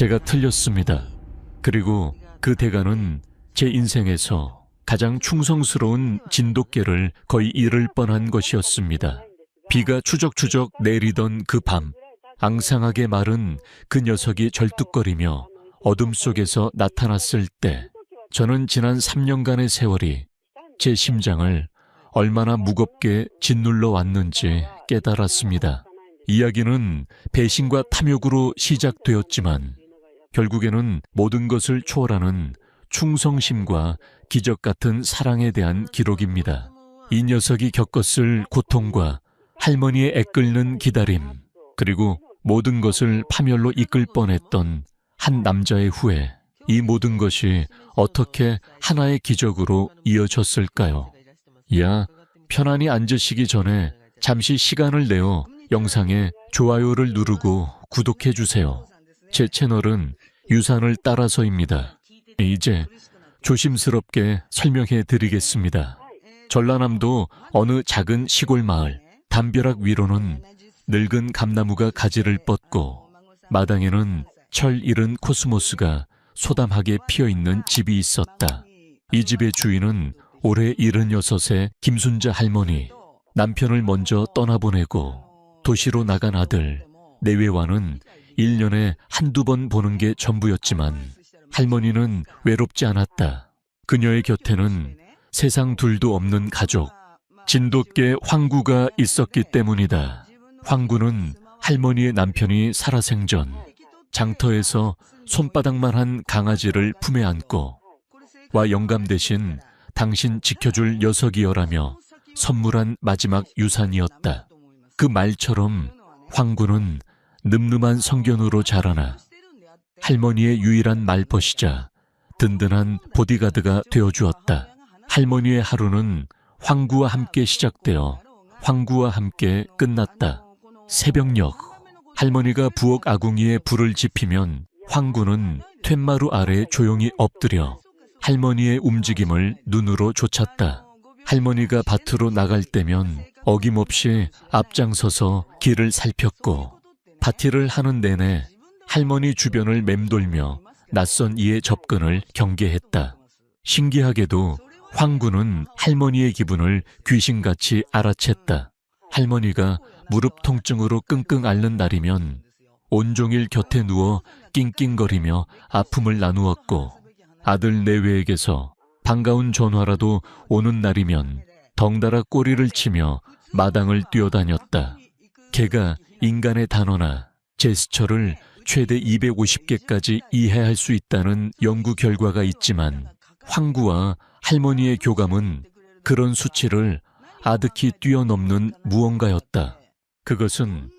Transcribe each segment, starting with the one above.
제가 틀렸습니다. 그리고 그 대가는 제 인생에서 가장 충성스러운 진돗개를 거의 잃을 뻔한 것이었습니다. 비가 추적추적 내리던 그 밤, 앙상하게 마른 그 녀석이 절뚝거리며 어둠 속에서 나타났을 때, 저는 지난 3년간의 세월이 제 심장을 얼마나 무겁게 짓눌러 왔는지 깨달았습니다. 이야기는 배신과 탐욕으로 시작되었지만 결국에는 모든 것을 초월하는 충성심과 기적 같은 사랑에 대한 기록입니다. 이 녀석이 겪었을 고통과 할머니의 애끓는 기다림, 그리고 모든 것을 파멸로 이끌 뻔했던 한 남자의 후회, 이 모든 것이 어떻게 하나의 기적으로 이어졌을까요? 야, 편안히 앉으시기 전에 잠시 시간을 내어 영상에 좋아요를 누르고 구독해 주세요. 제 채널은 유산을 따라서입니다. 이제 조심스럽게 설명해 드리겠습니다. 전라남도 어느 작은 시골 마을, 담벼락 위로는 늙은 감나무가 가지를 뻗고 마당에는 철 잃은 코스모스가 소담하게 피어있는 집이 있었다. 이 집의 주인은 올해 76의 김순자 할머니, 남편을 먼저 떠나보내고 도시로 나간 아들 내외와는 1년에 한두 번 보는 게 전부였지만 할머니는 외롭지 않았다. 그녀의 곁에는 세상 둘도 없는 가족, 진돗개 황구가 있었기 때문이다. 황구는 할머니의 남편이 살아생전 장터에서 손바닥만 한 강아지를 품에 안고 와 영감 대신 당신 지켜줄 녀석이여라며 선물한 마지막 유산이었다. 그 말처럼 황구는 늠름한 성견으로 자라나 할머니의 유일한 말벗이자 든든한 보디가드가 되어주었다. 할머니의 하루는 황구와 함께 시작되어 황구와 함께 끝났다. 새벽녘, 할머니가 부엌 아궁이에 불을 지피면 황구는 툇마루 아래 조용히 엎드려 할머니의 움직임을 눈으로 좇았다. 할머니가 밭으로 나갈 때면 어김없이 앞장서서 길을 살폈고 파티를 하는 내내 할머니 주변을 맴돌며 낯선 이의 접근을 경계했다. 신기하게도 황구는 할머니의 기분을 귀신같이 알아챘다. 할머니가 무릎 통증으로 끙끙 앓는 날이면 온종일 곁에 누워 낑낑거리며 아픔을 나누었고 아들 내외에게서 반가운 전화라도 오는 날이면 덩달아 꼬리를 치며 마당을 뛰어다녔다. 개가 인간의 단어나 제스처를 최대 250개까지 이해할 수 있다는 연구 결과가 있지만 황구와 할머니의 교감은 그런 수치를 아득히 뛰어넘는 무언가였다. 그것은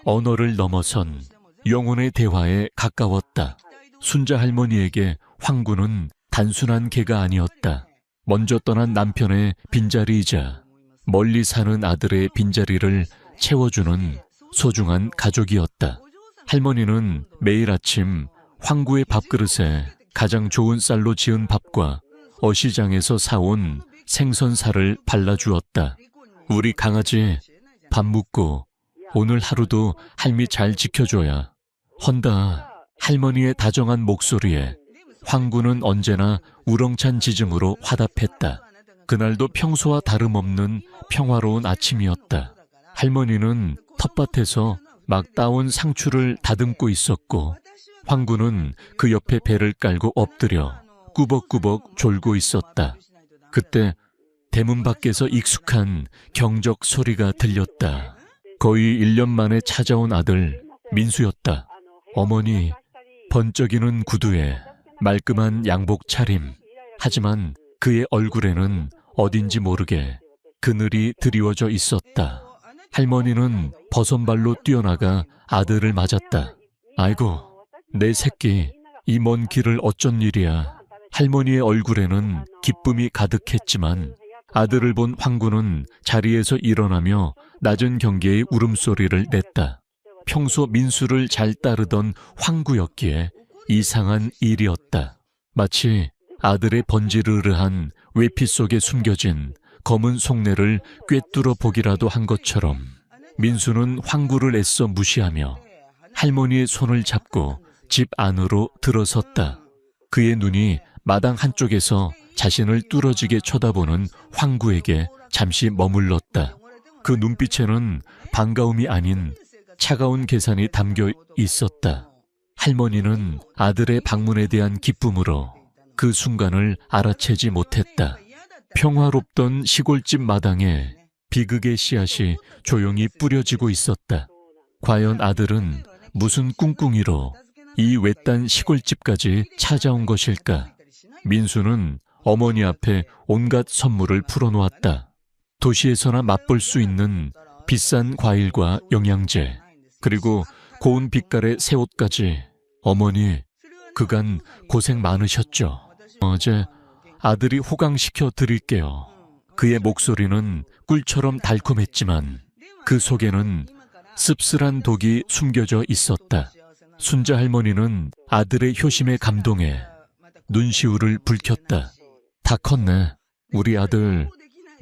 언어를 넘어선 영혼의 대화에 가까웠다. 순자 할머니에게 황구는 단순한 개가 아니었다. 먼저 떠난 남편의 빈자리이자 멀리 사는 아들의 빈자리를 채워주는 소중한 가족이었다. 할머니는 매일 아침 황구의 밥그릇에 가장 좋은 쌀로 지은 밥과 어시장에서 사온 생선살을 발라주었다. 우리 강아지 밥 묻고 오늘 하루도 할미 잘 지켜줘야 헌다. 할머니의 다정한 목소리에 황구는 언제나 우렁찬 짖음으로 화답했다. 그날도 평소와 다름없는 평화로운 아침이었다. 할머니는 텃밭에서 막 따온 상추를 다듬고 있었고 황구는 그 옆에 배를 깔고 엎드려 꾸벅꾸벅 졸고 있었다. 그때 대문 밖에서 익숙한 경적 소리가 들렸다. 거의 1년 만에 찾아온 아들 민수였다. 어머니, 번쩍이는 구두에 말끔한 양복 차림. 하지만 그의 얼굴에는 어딘지 모르게 그늘이 드리워져 있었다. 할머니는 버선발로 뛰어나가 아들을 맞았다. 아이고, 내 새끼, 이 먼 길을 어쩐 일이야. 할머니의 얼굴에는 기쁨이 가득했지만 아들을 본 황구는 자리에서 일어나며 낮은 경계의 울음소리를 냈다. 평소 민수를 잘 따르던 황구였기에 이상한 일이었다. 마치 아들의 번지르르한 외피 속에 숨겨진 검은 속내를 꿰뚫어 보기라도 한 것처럼 민수는 황구를 애써 무시하며 할머니의 손을 잡고 집 안으로 들어섰다. 그의 눈이 마당 한쪽에서 자신을 뚫어지게 쳐다보는 황구에게 잠시 머물렀다. 그 눈빛에는 반가움이 아닌 차가운 계산이 담겨 있었다. 할머니는 아들의 방문에 대한 기쁨으로 그 순간을 알아채지 못했다. 평화롭던 시골집 마당에 비극의 씨앗이 조용히 뿌려지고 있었다. 과연 아들은 무슨 꿍꿍이로 이 외딴 시골집까지 찾아온 것일까? 민수는 어머니 앞에 온갖 선물을 풀어놓았다. 도시에서나 맛볼 수 있는 비싼 과일과 영양제, 그리고 고운 빛깔의 새 옷까지. 어머니, 그간 고생 많으셨죠. 어제 아들이 호강시켜 드릴게요. 그의 목소리는 꿀처럼 달콤했지만 그 속에는 씁쓸한 독이 숨겨져 있었다. 순자 할머니는 아들의 효심에 감동해 눈시울을 붉혔다. 다 컸네. 우리 아들,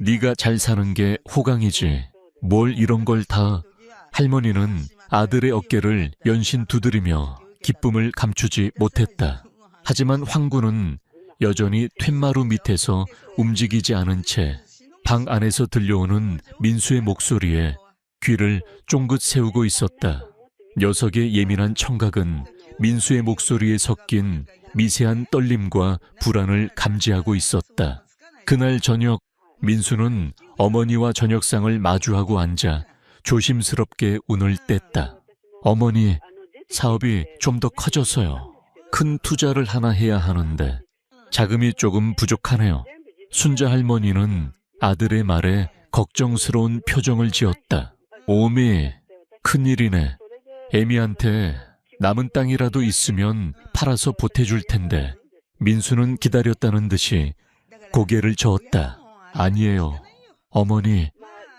네가 잘 사는 게 호강이지. 뭘 이런 걸 다. 할머니는 아들의 어깨를 연신 두드리며 기쁨을 감추지 못했다. 하지만 황구는 여전히 툇마루 밑에서 움직이지 않은 채 방 안에서 들려오는 민수의 목소리에 귀를 쫑긋 세우고 있었다. 녀석의 예민한 청각은 민수의 목소리에 섞인 미세한 떨림과 불안을 감지하고 있었다. 그날 저녁 민수는 어머니와 저녁상을 마주하고 앉아 조심스럽게 운을 뗐다. 어머니, 사업이 좀 더 커져서요. 큰 투자를 하나 해야 하는데 자금이 조금 부족하네요. 순자 할머니는 아들의 말에 걱정스러운 표정을 지었다. 오미, 큰일이네. 애미한테 남은 땅이라도 있으면 팔아서 보태줄 텐데. 민수는 기다렸다는 듯이 고개를 저었다. 아니에요. 어머니,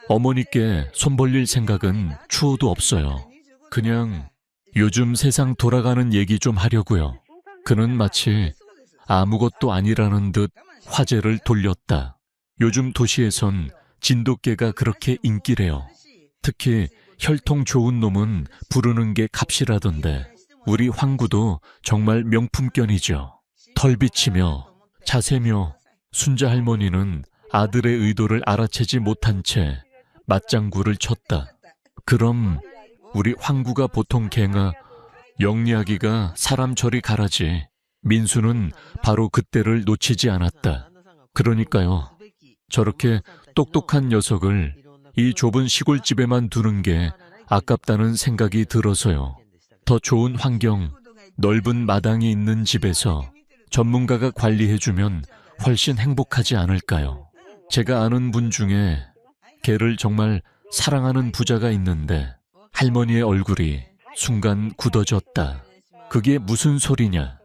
어머니께 손 벌릴 생각은 추호도 없어요. 그냥 요즘 세상 돌아가는 얘기 좀 하려고요. 그는 마치 아무것도 아니라는 듯 화제를 돌렸다. 요즘 도시에선 진돗개가 그렇게 인기래요. 특히 혈통 좋은 놈은 부르는 게 값이라던데 우리 황구도 정말 명품견이죠. 털비치며 자세며. 순자 할머니는 아들의 의도를 알아채지 못한 채 맞장구를 쳤다. 그럼 우리 황구가 보통 개가 영리하기가 사람 저리 가라지. 민수는 바로 그때를 놓치지 않았다. 그러니까요. 저렇게 똑똑한 녀석을 이 좁은 시골집에만 두는 게 아깝다는 생각이 들어서요. 더 좋은 환경, 넓은 마당이 있는 집에서 전문가가 관리해주면 훨씬 행복하지 않을까요? 제가 아는 분 중에 개를 정말 사랑하는 부자가 있는데 할머니의 얼굴이 순간 굳어졌다. 그게 무슨 소리냐?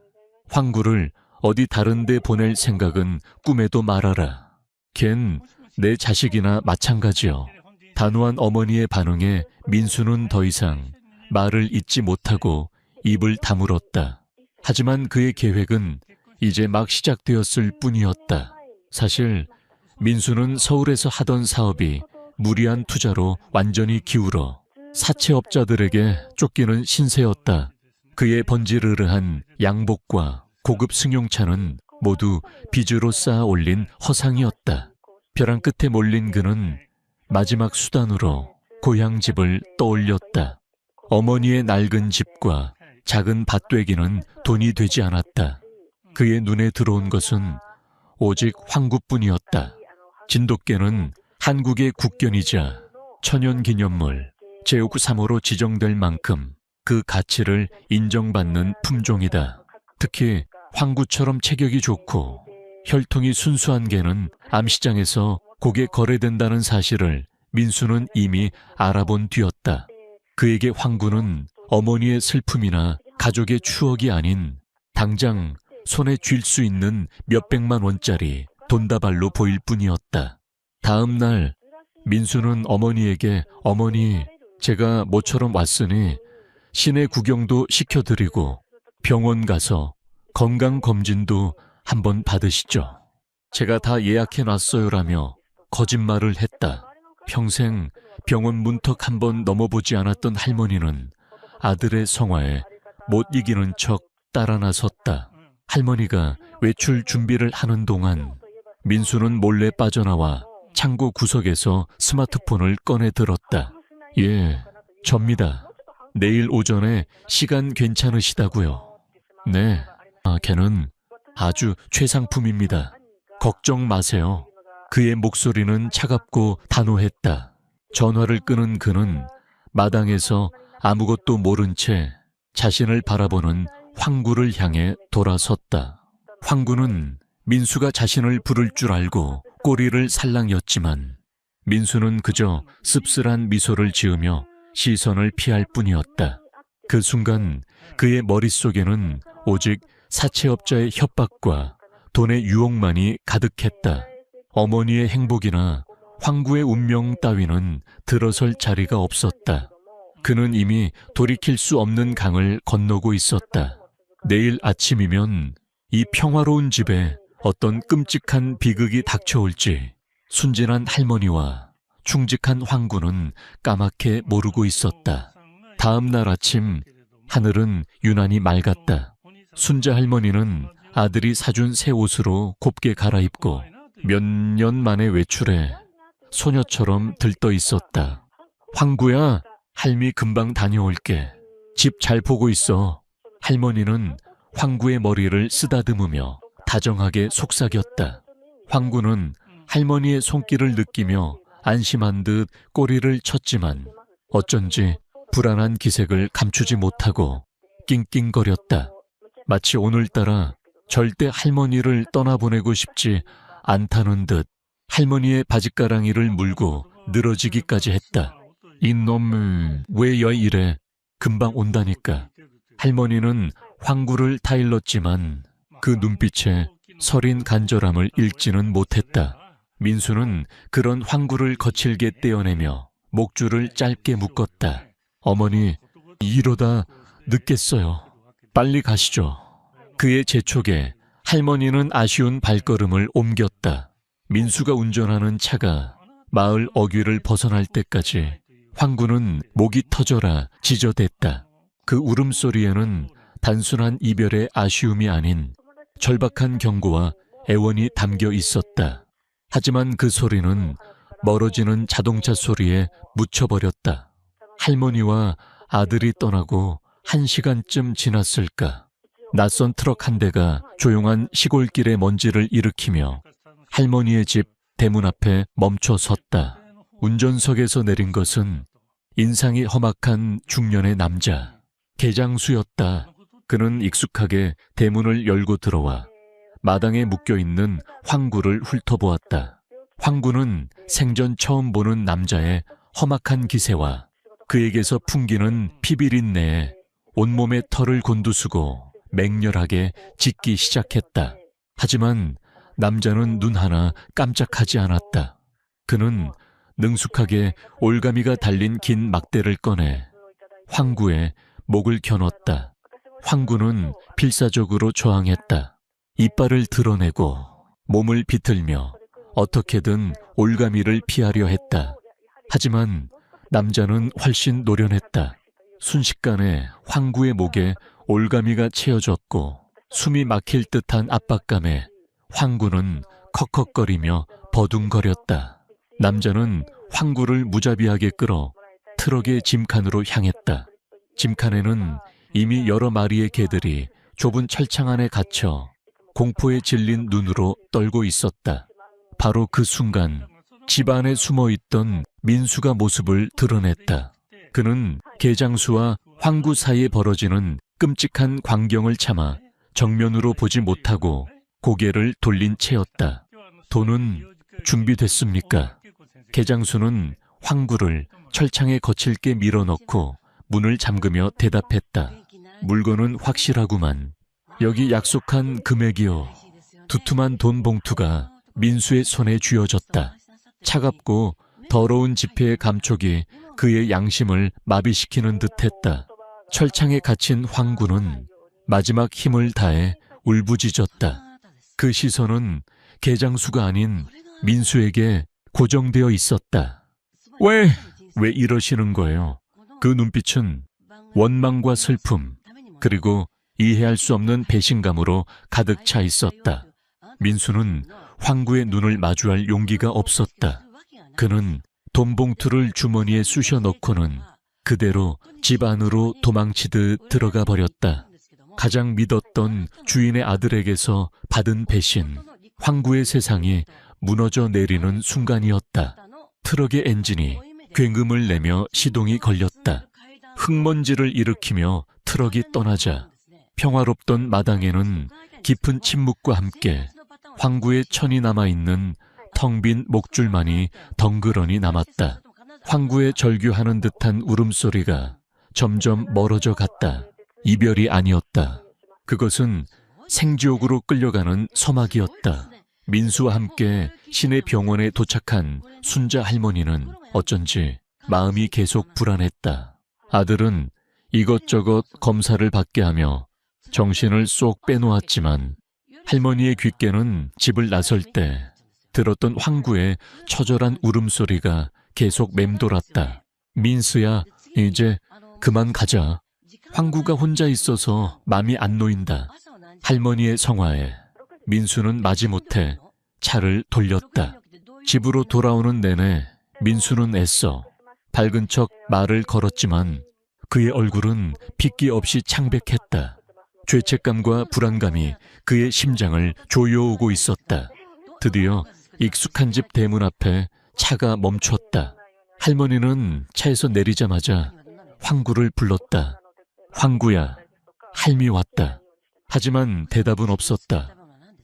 황구를 어디 다른 데 보낼 생각은 꿈에도 말아라. 걘 내 자식이나 마찬가지요. 단호한 어머니의 반응에 민수는 더 이상 말을 잇지 못하고 입을 다물었다. 하지만 그의 계획은 이제 막 시작되었을 뿐이었다. 사실 민수는 서울에서 하던 사업이 무리한 투자로 완전히 기울어 사채업자들에게 쫓기는 신세였다. 그의 번지르르한 양복과 고급 승용차는 모두 빚으로 쌓아 올린 허상이었다. 벼랑 끝에 몰린 그는 마지막 수단으로 고향집을 떠올렸다. 어머니의 낡은 집과 작은 밭되기는 돈이 되지 않았다. 그의 눈에 들어온 것은 오직 황구뿐이었다. 진돗개는 한국의 국견이자 천연기념물 제3호로 지정될 만큼 그 가치를 인정받는 품종이다. 특히 황구처럼 체격이 좋고 혈통이 순수한 개는 암시장에서 고게 거래된다는 사실을 민수는 이미 알아본 뒤였다. 그에게 황구는 어머니의 슬픔이나 가족의 추억이 아닌 당장 손에 쥘 수 있는 몇백만 원짜리 돈다발로 보일 뿐이었다. 다음 날 민수는 어머니에게 어머니, 제가 모처럼 왔으니 시내 구경도 시켜드리고 병원 가서 건강검진도 한번 받으시죠. 제가 다 예약해놨어요라며 거짓말을 했다. 평생 병원 문턱 한번 넘어보지 않았던 할머니는 아들의 성화에 못 이기는 척 따라 나섰다. 할머니가 외출 준비를 하는 동안 민수는 몰래 빠져나와 창고 구석에서 스마트폰을 꺼내 들었다. 예, 접니다. 내일 오전에 시간 괜찮으시다고요? 네, 걔는 아주 최상품입니다. 걱정 마세요. 그의 목소리는 차갑고 단호했다. 전화를 끄는 그는 마당에서 아무것도 모른 채 자신을 바라보는 황구를 향해 돌아섰다. 황구는 민수가 자신을 부를 줄 알고 꼬리를 살랑였지만 민수는 그저 씁쓸한 미소를 지으며 시선을 피할 뿐이었다. 그 순간 그의 머릿속에는 오직 사채업자의 협박과 돈의 유혹만이 가득했다. 어머니의 행복이나 황구의 운명 따위는 들어설 자리가 없었다. 그는 이미 돌이킬 수 없는 강을 건너고 있었다. 내일 아침이면 이 평화로운 집에 어떤 끔찍한 비극이 닥쳐올지 순진한 할머니와 충직한 황구는 까맣게 모르고 있었다. 다음 날 아침 하늘은 유난히 맑았다. 순자 할머니는 아들이 사준 새 옷으로 곱게 갈아입고 몇 년 만에 외출해 소녀처럼 들떠 있었다. 황구야, 할미 금방 다녀올게. 집 잘 보고 있어. 할머니는 황구의 머리를 쓰다듬으며 다정하게 속삭였다. 황구는 할머니의 손길을 느끼며 안심한 듯 꼬리를 쳤지만 어쩐지 불안한 기색을 감추지 못하고 낑낑거렸다. 마치 오늘따라 절대 할머니를 떠나보내고 싶지 않다는 듯 할머니의 바짓가랑이를 물고 늘어지기까지 했다. 이놈을 왜 이래? 금방 온다니까. 할머니는 황구를 타일렀지만 그 눈빛에 서린 간절함을 읽지는 못했다. 민수는 그런 황구를 거칠게 떼어내며 목줄을 짧게 묶었다. 어머니, 이러다 늦겠어요. 빨리 가시죠. 그의 재촉에 할머니는 아쉬운 발걸음을 옮겼다. 민수가 운전하는 차가 마을 어귀를 벗어날 때까지 황구는 목이 터져라 지저댔다. 그 울음소리에는 단순한 이별의 아쉬움이 아닌 절박한 경고와 애원이 담겨 있었다. 하지만 그 소리는 멀어지는 자동차 소리에 묻혀버렸다. 할머니와 아들이 떠나고 1시간쯤 지났을까. 낯선 트럭 한 대가 조용한 시골길의 먼지를 일으키며 할머니의 집 대문 앞에 멈춰 섰다. 운전석에서 내린 것은 인상이 험악한 중년의 남자. 개장수였다. 그는 익숙하게 대문을 열고 들어와 마당에 묶여있는 황구를 훑어보았다. 황구는 생전 처음 보는 남자의 험악한 기세와 그에게서 풍기는 피비린내에 온몸의 털을 곤두쓰고 맹렬하게 짖기 시작했다. 하지만 남자는 눈 하나 깜짝하지 않았다. 그는 능숙하게 올가미가 달린 긴 막대를 꺼내 황구의 목을 겨눴다. 황구는 필사적으로 저항했다. 이빨을 드러내고 몸을 비틀며 어떻게든 올가미를 피하려 했다. 하지만 남자는 훨씬 노련했다. 순식간에 황구의 목에 올가미가 채워졌고 숨이 막힐 듯한 압박감에 황구는 컥컥거리며 버둥거렸다. 남자는 황구를 무자비하게 끌어 트럭의 짐칸으로 향했다. 짐칸에는 이미 여러 마리의 개들이 좁은 철창 안에 갇혀 공포에 질린 눈으로 떨고 있었다. 바로 그 순간 집 안에 숨어있던 민수가 모습을 드러냈다. 그는 개장수와 황구 사이에 벌어지는 끔찍한 광경을 참아 정면으로 보지 못하고 고개를 돌린 채였다. 돈은 준비됐습니까? 개장수는 황구를 철창에 거칠게 밀어넣고 문을 잠그며 대답했다. 물건은 확실하구만. 여기 약속한 금액이요. 두툼한 돈 봉투가 민수의 손에 쥐어졌다. 차갑고 더러운 지폐의 감촉이 그의 양심을 마비시키는 듯했다. 철창에 갇힌 황구는 마지막 힘을 다해 울부짖었다. 그 시선은 개장수가 아닌 민수에게 고정되어 있었다. 왜 이러시는 거예요? 그 눈빛은 원망과 슬픔, 그리고 이해할 수 없는 배신감으로 가득 차 있었다. 민수는 황구의 눈을 마주할 용기가 없었다. 그는 돈 봉투를 주머니에 쑤셔 넣고는 그대로 집 안으로 도망치듯 들어가 버렸다. 가장 믿었던 주인의 아들에게서 받은 배신, 황구의 세상이 무너져 내리는 순간이었다. 트럭의 엔진이 굉음을 내며 시동이 걸렸다. 흙먼지를 일으키며 트럭이 떠나자 평화롭던 마당에는 깊은 침묵과 함께 황구의 천이 남아있는 텅 빈 목줄만이 덩그러니 남았다. 황구의 절규하는 듯한 울음소리가 점점 멀어져 갔다. 이별이 아니었다. 그것은 생지옥으로 끌려가는 서막이었다. 민수와 함께 시내 병원에 도착한 순자 할머니는 어쩐지 마음이 계속 불안했다. 아들은 이것저것 검사를 받게 하며 정신을 쏙 빼놓았지만 할머니의 귓께는 집을 나설 때 들었던 황구의 처절한 울음소리가 계속 맴돌았다. 민수야, 이제 그만 가자. 황구가 혼자 있어서 맘이 안 놓인다. 할머니의 성화에 민수는 마지못해 차를 돌렸다. 집으로 돌아오는 내내 민수는 애써 밝은 척 말을 걸었지만 그의 얼굴은 핏기 없이 창백했다. 죄책감과 불안감이 그의 심장을 조여오고 있었다. 드디어 익숙한 집 대문 앞에 차가 멈췄다. 할머니는 차에서 내리자마자 황구를 불렀다. 황구야, 할미 왔다. 하지만 대답은 없었다.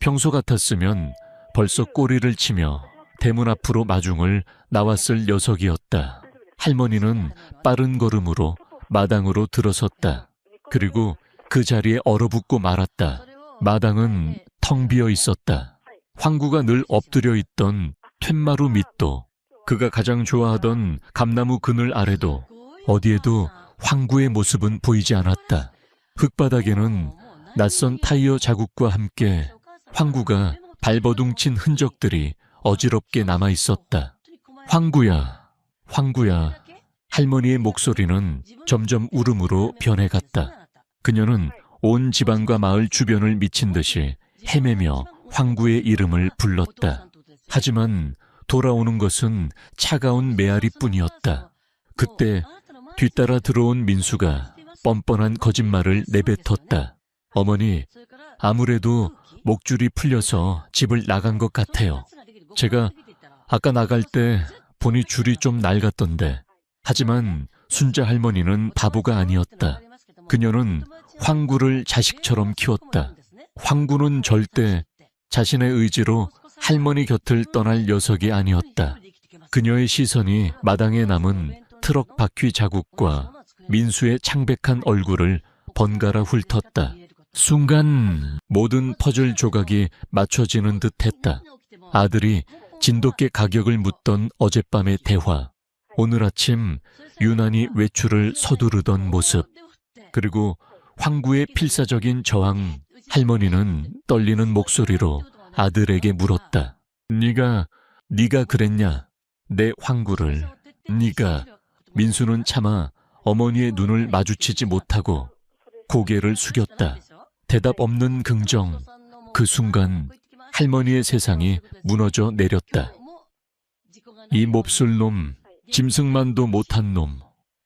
평소 같았으면 벌써 꼬리를 치며 대문 앞으로 마중을 나왔을 녀석이었다. 할머니는 빠른 걸음으로 마당으로 들어섰다. 그리고 그 자리에 얼어붙고 말았다. 마당은 텅 비어 있었다. 황구가 늘 엎드려 있던 툇마루 밑도, 그가 가장 좋아하던 감나무 그늘 아래도 어디에도 황구의 모습은 보이지 않았다. 흙바닥에는 낯선 타이어 자국과 함께 황구가 발버둥친 흔적들이 어지럽게 남아 있었다. 황구야, 황구야. 할머니의 목소리는 점점 울음으로 변해갔다. 그녀는 온 집안과 마을 주변을 미친 듯이 헤매며 황구의 이름을 불렀다. 하지만 돌아오는 것은 차가운 메아리뿐이었다. 그때 뒤따라 들어온 민수가 뻔뻔한 거짓말을 내뱉었다. 어머니, 아무래도 목줄이 풀려서 집을 나간 것 같아요. 제가 아까 나갈 때 보니 줄이 좀 낡았던데. 하지만 순자 할머니는 바보가 아니었다. 그녀는 황구를 자식처럼 키웠다. 황구는 절대 자신의 의지로 할머니 곁을 떠날 녀석이 아니었다. 그녀의 시선이 마당에 남은 트럭 바퀴 자국과 민수의 창백한 얼굴을 번갈아 훑었다. 순간 모든 퍼즐 조각이 맞춰지는 듯했다. 아들이 진돗개 가격을 묻던 어젯밤의 대화, 오늘 아침 유난히 외출을 서두르던 모습, 그리고 황구의 필사적인 저항. 할머니는 떨리는 목소리로 아들에게 물었다. 네가 그랬냐? 내 황구를. 네가. 민수는 차마 어머니의 눈을 마주치지 못하고 고개를 숙였다. 대답 없는 긍정. 그 순간 할머니의 세상이 무너져 내렸다. 이 몹쓸 놈, 짐승만도 못한 놈.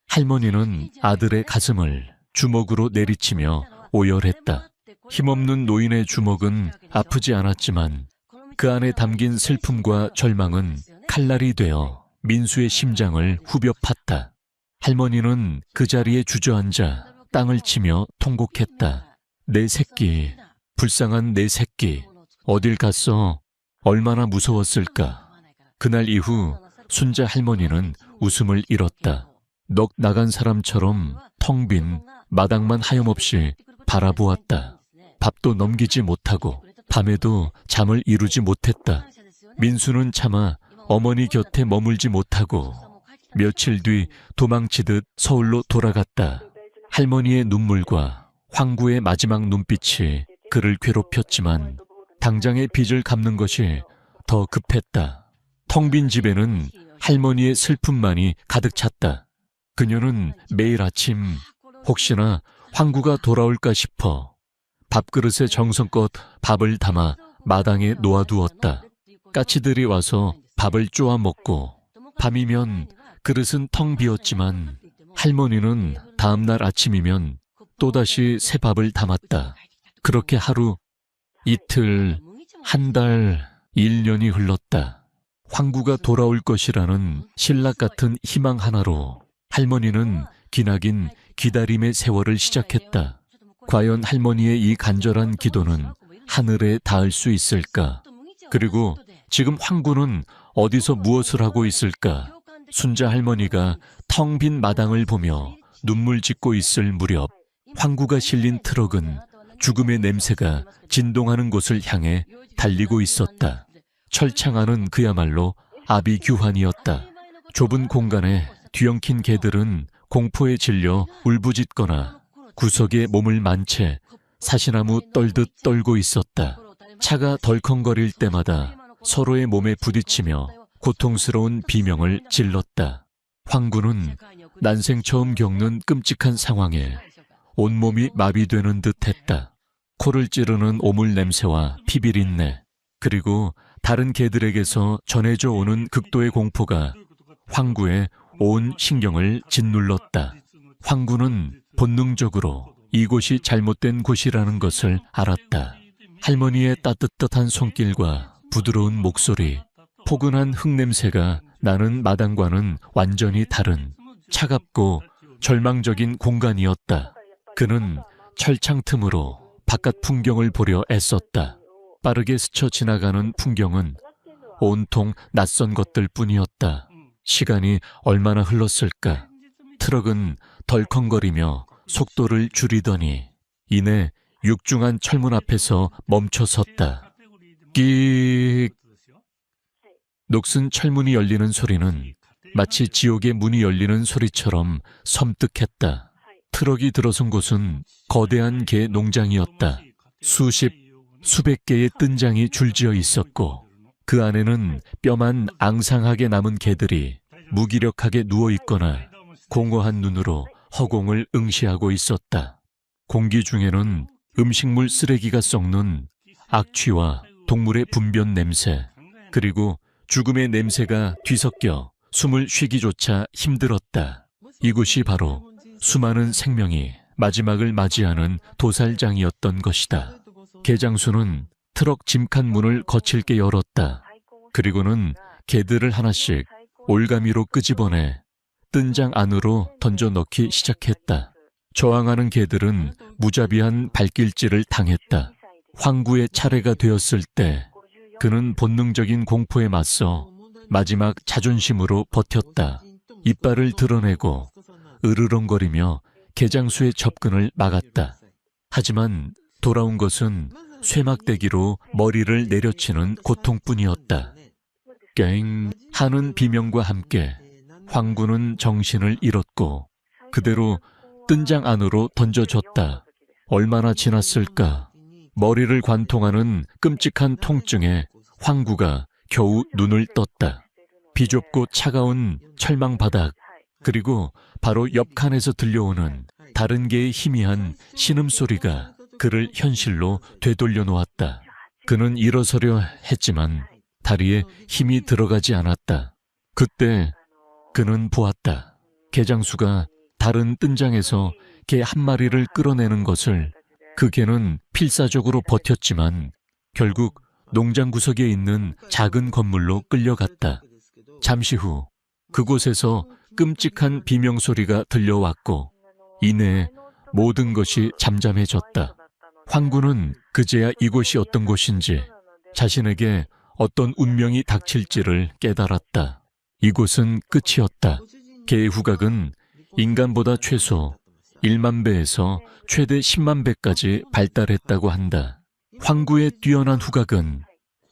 할머니는 아들의 가슴을 주먹으로 내리치며 오열했다. 힘없는 노인의 주먹은 아프지 않았지만 그 안에 담긴 슬픔과 절망은 칼날이 되어 민수의 심장을 후벼 팠다. 할머니는 그 자리에 주저앉아 땅을 치며 통곡했다. 내 새끼, 불쌍한 내 새끼, 어딜 갔어? 얼마나 무서웠을까? 그날 이후 순자 할머니는 웃음을 잃었다. 넋 나간 사람처럼 텅 빈 마당만 하염없이 바라보았다. 밥도 넘기지 못하고 밤에도 잠을 이루지 못했다. 민수는 차마 어머니 곁에 머물지 못하고 며칠 뒤 도망치듯 서울로 돌아갔다. 할머니의 눈물과 황구의 마지막 눈빛이 그를 괴롭혔지만 당장의 빚을 갚는 것이 더 급했다. 텅 빈 집에는 할머니의 슬픔만이 가득 찼다. 그녀는 매일 아침 혹시나 황구가 돌아올까 싶어 밥그릇에 정성껏 밥을 담아 마당에 놓아두었다. 까치들이 와서 밥을 쪼아 먹고 밤이면 그릇은 텅 비었지만 할머니는 다음날 아침이면 또다시 새 밥을 담았다. 그렇게 하루, 이틀, 한 달, 1년이 흘렀다. 황구가 돌아올 것이라는 신락 같은 희망 하나로 할머니는 기나긴 기다림의 세월을 시작했다. 과연 할머니의 이 간절한 기도는 하늘에 닿을 수 있을까? 그리고 지금 황구는 어디서 무엇을 하고 있을까? 순자 할머니가 텅 빈 마당을 보며 눈물 짓고 있을 무렵 황구가 실린 트럭은 죽음의 냄새가 진동하는 곳을 향해 달리고 있었다. 철창 안은 그야말로 아비규환이었다. 좁은 공간에 뒤엉킨 개들은 공포에 질려 울부짖거나 구석에 몸을 만 채 사시나무 떨듯 떨고 있었다. 차가 덜컹거릴 때마다 서로의 몸에 부딪히며 고통스러운 비명을 질렀다. 황구는 난생 처음 겪는 끔찍한 상황에 온몸이 마비되는 듯 했다. 코를 찌르는 오물 냄새와 피비린내, 그리고 다른 개들에게서 전해져 오는 극도의 공포가 황구의 온 신경을 짓눌렀다. 황구는 본능적으로 이곳이 잘못된 곳이라는 것을 알았다. 할머니의 따뜻한 손길과 부드러운 목소리, 포근한 흙냄새가 나는 마당과는 완전히 다른 차갑고 절망적인 공간이었다. 그는 철창 틈으로 바깥 풍경을 보려 애썼다. 빠르게 스쳐 지나가는 풍경은 온통 낯선 것들 뿐이었다. 시간이 얼마나 흘렀을까? 트럭은 덜컹거리며 속도를 줄이더니 이내 육중한 철문 앞에서 멈춰 섰다. 끽! 녹슨 철문이 열리는 소리는 마치 지옥의 문이 열리는 소리처럼 섬뜩했다. 트럭이 들어선 곳은 거대한 개 농장이었다. 수십, 수백 개의 뜬장이 줄지어 있었고 그 안에는 뼈만 앙상하게 남은 개들이 무기력하게 누워있거나 공허한 눈으로 허공을 응시하고 있었다. 공기 중에는 음식물 쓰레기가 썩는 악취와 동물의 분변 냄새, 그리고 죽음의 냄새가 뒤섞여 숨을 쉬기조차 힘들었다. 이곳이 바로 수많은 생명이 마지막을 맞이하는 도살장이었던 것이다. 개장수는 트럭 짐칸 문을 거칠게 열었다. 그리고는 개들을 하나씩 올가미로 끄집어내 뜬장 안으로 던져 넣기 시작했다. 저항하는 개들은 무자비한 발길질을 당했다. 황구의 차례가 되었을 때 그는 본능적인 공포에 맞서 마지막 자존심으로 버텼다. 이빨을 드러내고 으르렁거리며 개장수의 접근을 막았다. 하지만 돌아온 것은 쇠막대기로 머리를 내려치는 고통뿐이었다. 깽 하는 비명과 함께 황구는 정신을 잃었고 그대로 뜬장 안으로 던져졌다. 얼마나 지났을까? 머리를 관통하는 끔찍한 통증에 황구가 겨우 눈을 떴다. 비좁고 차가운 철망 바닥, 그리고 바로 옆 칸에서 들려오는 다른 개의 희미한 신음소리가 그를 현실로 되돌려 놓았다. 그는 일어서려 했지만 다리에 힘이 들어가지 않았다. 그때 그는 보았다. 개장수가 다른 뜬장에서 개 한 마리를 끌어내는 것을. 그 개는 필사적으로 버텼지만 결국 농장 구석에 있는 작은 건물로 끌려갔다. 잠시 후 그곳에서 끔찍한 비명소리가 들려왔고 이내 모든 것이 잠잠해졌다. 황구는 그제야 이곳이 어떤 곳인지, 자신에게 어떤 운명이 닥칠지를 깨달았다. 이곳은 끝이었다. 개의 후각은 인간보다 최소 1만 배에서 최대 10만 배까지 발달했다고 한다. 황구의 뛰어난 후각은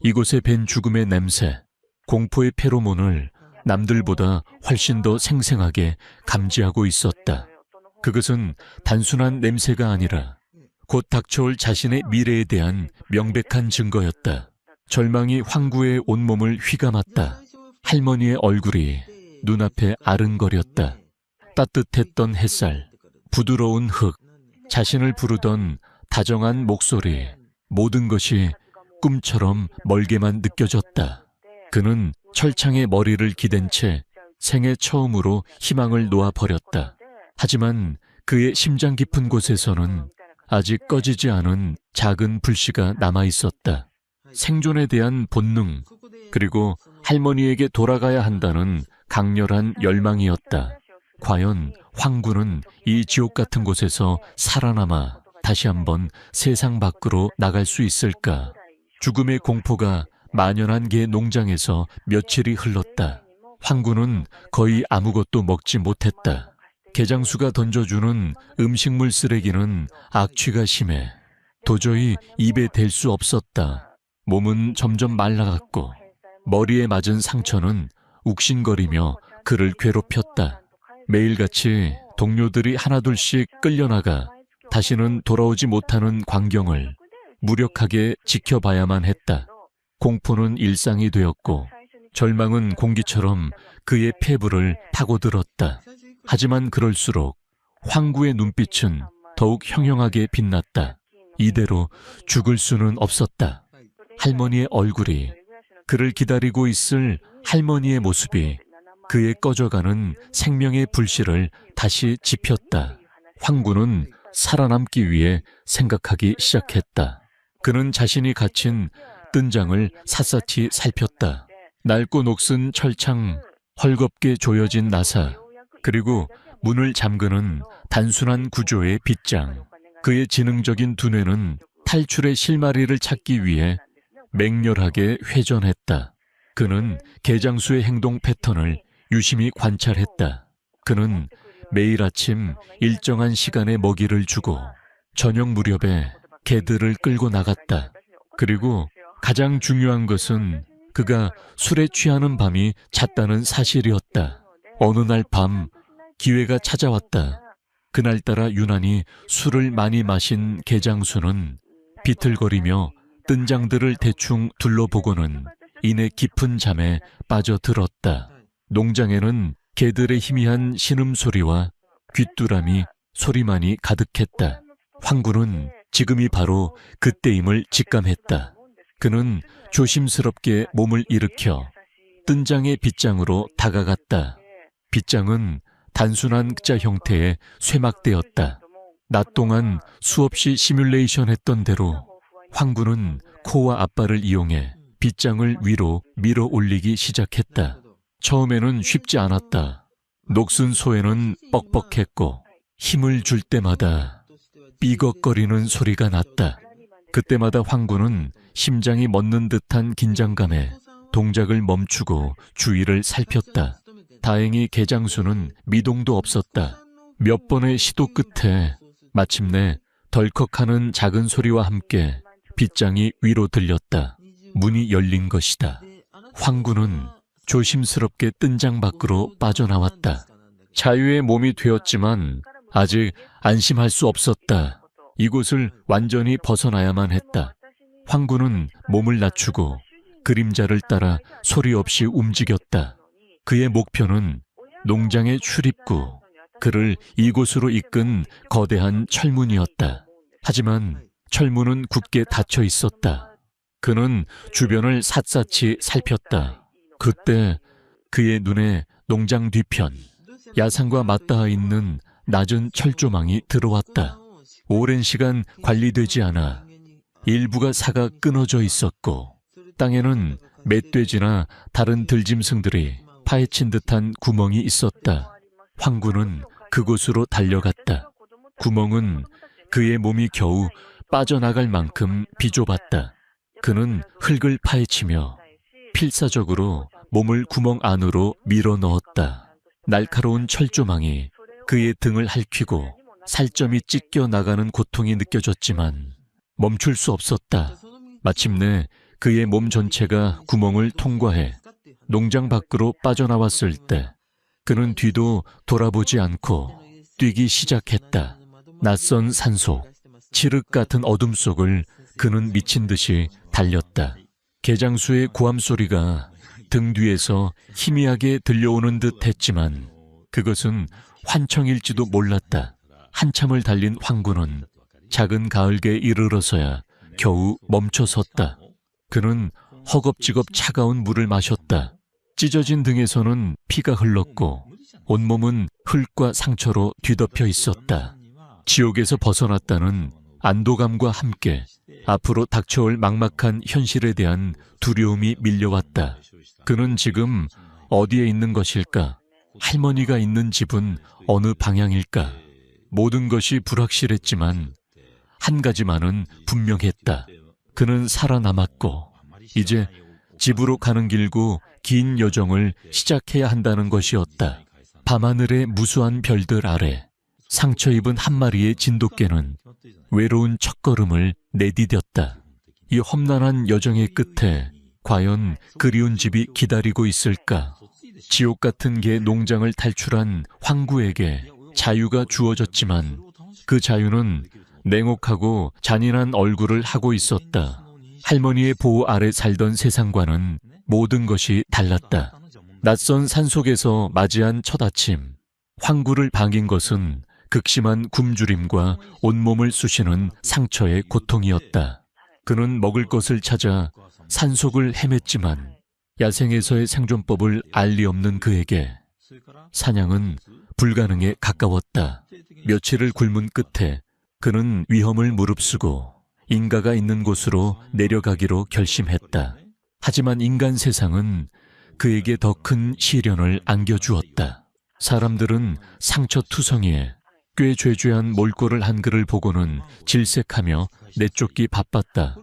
이곳에 밴 죽음의 냄새, 공포의 페로몬을 남들보다 훨씬 더 생생하게 감지하고 있었다. 그것은 단순한 냄새가 아니라 곧 닥쳐올 자신의 미래에 대한 명백한 증거였다. 절망이 황구의 온몸을 휘감았다. 할머니의 얼굴이 눈앞에 아른거렸다. 따뜻했던 햇살, 부드러운 흙, 자신을 부르던 다정한 목소리, 모든 것이 꿈처럼 멀게만 느껴졌다. 그는 철창에 머리를 기댄 채 생애 처음으로 희망을 놓아버렸다. 하지만 그의 심장 깊은 곳에서는 아직 꺼지지 않은 작은 불씨가 남아있었다. 생존에 대한 본능, 그리고 할머니에게 돌아가야 한다는 강렬한 열망이었다. 과연 황군은 이 지옥 같은 곳에서 살아남아 다시 한번 세상 밖으로 나갈 수 있을까? 죽음의 공포가 만연한 개 농장에서 며칠이 흘렀다. 황군은 거의 아무것도 먹지 못했다. 개장수가 던져주는 음식물 쓰레기는 악취가 심해 도저히 입에 댈 수 없었다. 몸은 점점 말라갔고 머리에 맞은 상처는 욱신거리며 그를 괴롭혔다. 매일같이 동료들이 하나둘씩 끌려나가 다시는 돌아오지 못하는 광경을 무력하게 지켜봐야만 했다. 공포는 일상이 되었고 절망은 공기처럼 그의 폐부를 파고들었다. 하지만 그럴수록 황구의 눈빛은 더욱 형형하게 빛났다. 이대로 죽을 수는 없었다. 할머니의 얼굴이, 그를 기다리고 있을 할머니의 모습이 그의 꺼져가는 생명의 불씨를 다시 지폈다. 황구는 살아남기 위해 생각하기 시작했다. 그는 자신이 갇힌 뜬장을 샅샅이 살폈다. 낡고 녹슨 철창, 헐겁게 조여진 나사, 그리고 문을 잠그는 단순한 구조의 빗장. 그의 지능적인 두뇌는 탈출의 실마리를 찾기 위해 맹렬하게 회전했다. 그는 개장수의 행동 패턴을 유심히 관찰했다. 그는 매일 아침 일정한 시간에 먹이를 주고 저녁 무렵에 개들을 끌고 나갔다. 그리고 가장 중요한 것은 그가 술에 취하는 밤이 잦다는 사실이었다. 어느 날 밤 기회가 찾아왔다. 그날따라 유난히 술을 많이 마신 개장수는 비틀거리며 뜬장들을 대충 둘러보고는 이내 깊은 잠에 빠져들었다. 농장에는 개들의 희미한 신음소리와 귀뚜라미 소리만이 가득했다. 황구는 지금이 바로 그때임을 직감했다. 그는 조심스럽게 몸을 일으켜 뜬장의 빗장으로 다가갔다. 빗장은 단순한 자 형태의 쇠막대였다. 낮 동안 수없이 시뮬레이션했던 대로 황구는 코와 앞발을 이용해 빗장을 위로 밀어 올리기 시작했다. 처음에는 쉽지 않았다. 녹슨 소에는 뻑뻑했고 힘을 줄 때마다 삐걱거리는 소리가 났다. 그때마다 황구는 심장이 멎는 듯한 긴장감에 동작을 멈추고 주위를 살폈다. 다행히 개장수는 미동도 없었다. 몇 번의 시도 끝에 마침내 덜컥하는 작은 소리와 함께 빗장이 위로 들렸다. 문이 열린 것이다. 황구는 조심스럽게 뜬장 밖으로 빠져나왔다. 자유의 몸이 되었지만 아직 안심할 수 없었다. 이곳을 완전히 벗어나야만 했다. 황구는 몸을 낮추고 그림자를 따라 소리 없이 움직였다. 그의 목표는 농장의 출입구, 그를 이곳으로 이끈 거대한 철문이었다. 하지만 철문은 굳게 닫혀 있었다. 그는 주변을 샅샅이 살폈다. 그때 그의 눈에 농장 뒤편, 야산과 맞닿아 있는 낮은 철조망이 들어왔다. 오랜 시간 관리되지 않아 일부가 사가 끊어져 있었고 땅에는 멧돼지나 다른 들짐승들이 파헤친 듯한 구멍이 있었다. 황구는 그곳으로 달려갔다. 구멍은 그의 몸이 겨우 빠져나갈 만큼 비좁았다. 그는 흙을 파헤치며 필사적으로 몸을 구멍 안으로 밀어 넣었다. 날카로운 철조망이 그의 등을 핥히고 살점이 찢겨 나가는 고통이 느껴졌지만 멈출 수 없었다. 마침내 그의 몸 전체가 구멍을 통과해 농장 밖으로 빠져나왔을 때 그는 뒤도 돌아보지 않고 뛰기 시작했다. 낯선 산속, 칠흑 같은 어둠 속을 그는 미친 듯이 달렸다. 개장수의 고함 소리가 등 뒤에서 희미하게 들려오는 듯 했지만 그것은 환청일지도 몰랐다. 한참을 달린 황구는 작은 가을개에 이르러서야 겨우 멈춰섰다. 그는 허겁지겁 차가운 물을 마셨다. 찢어진 등에서는 피가 흘렀고 온몸은 흙과 상처로 뒤덮여 있었다. 지옥에서 벗어났다는 안도감과 함께 앞으로 닥쳐올 막막한 현실에 대한 두려움이 밀려왔다. 그는 지금 어디에 있는 것일까? 할머니가 있는 집은 어느 방향일까? 모든 것이 불확실했지만 한 가지만은 분명했다. 그는 살아남았고 이제 집으로 가는 길고 긴 여정을 시작해야 한다는 것이었다. 밤하늘의 무수한 별들 아래 상처 입은 한 마리의 진돗개는 외로운 첫걸음을 내디뎠다. 이 험난한 여정의 끝에 과연 그리운 집이 기다리고 있을까? 지옥 같은 개 농장을 탈출한 황구에게 자유가 주어졌지만 그 자유는 냉혹하고 잔인한 얼굴을 하고 있었다. 할머니의 보호 아래 살던 세상과는 모든 것이 달랐다. 낯선 산속에서 맞이한 첫 아침, 황구를 반긴 것은 극심한 굶주림과 온몸을 쑤시는 상처의 고통이었다. 그는 먹을 것을 찾아 산속을 헤맸지만 야생에서의 생존법을 알 리 없는 그에게 사냥은 불가능에 가까웠다. 며칠을 굶은 끝에 그는 위험을 무릅쓰고 인가가 있는 곳으로 내려가기로 결심했다. 하지만 인간 세상은 그에게 더 큰 시련을 안겨주었다. 사람들은 상처투성이에 꽤 죄죄한 몰골을 한 그를 보고는 질색하며 내쫓기 바빴다.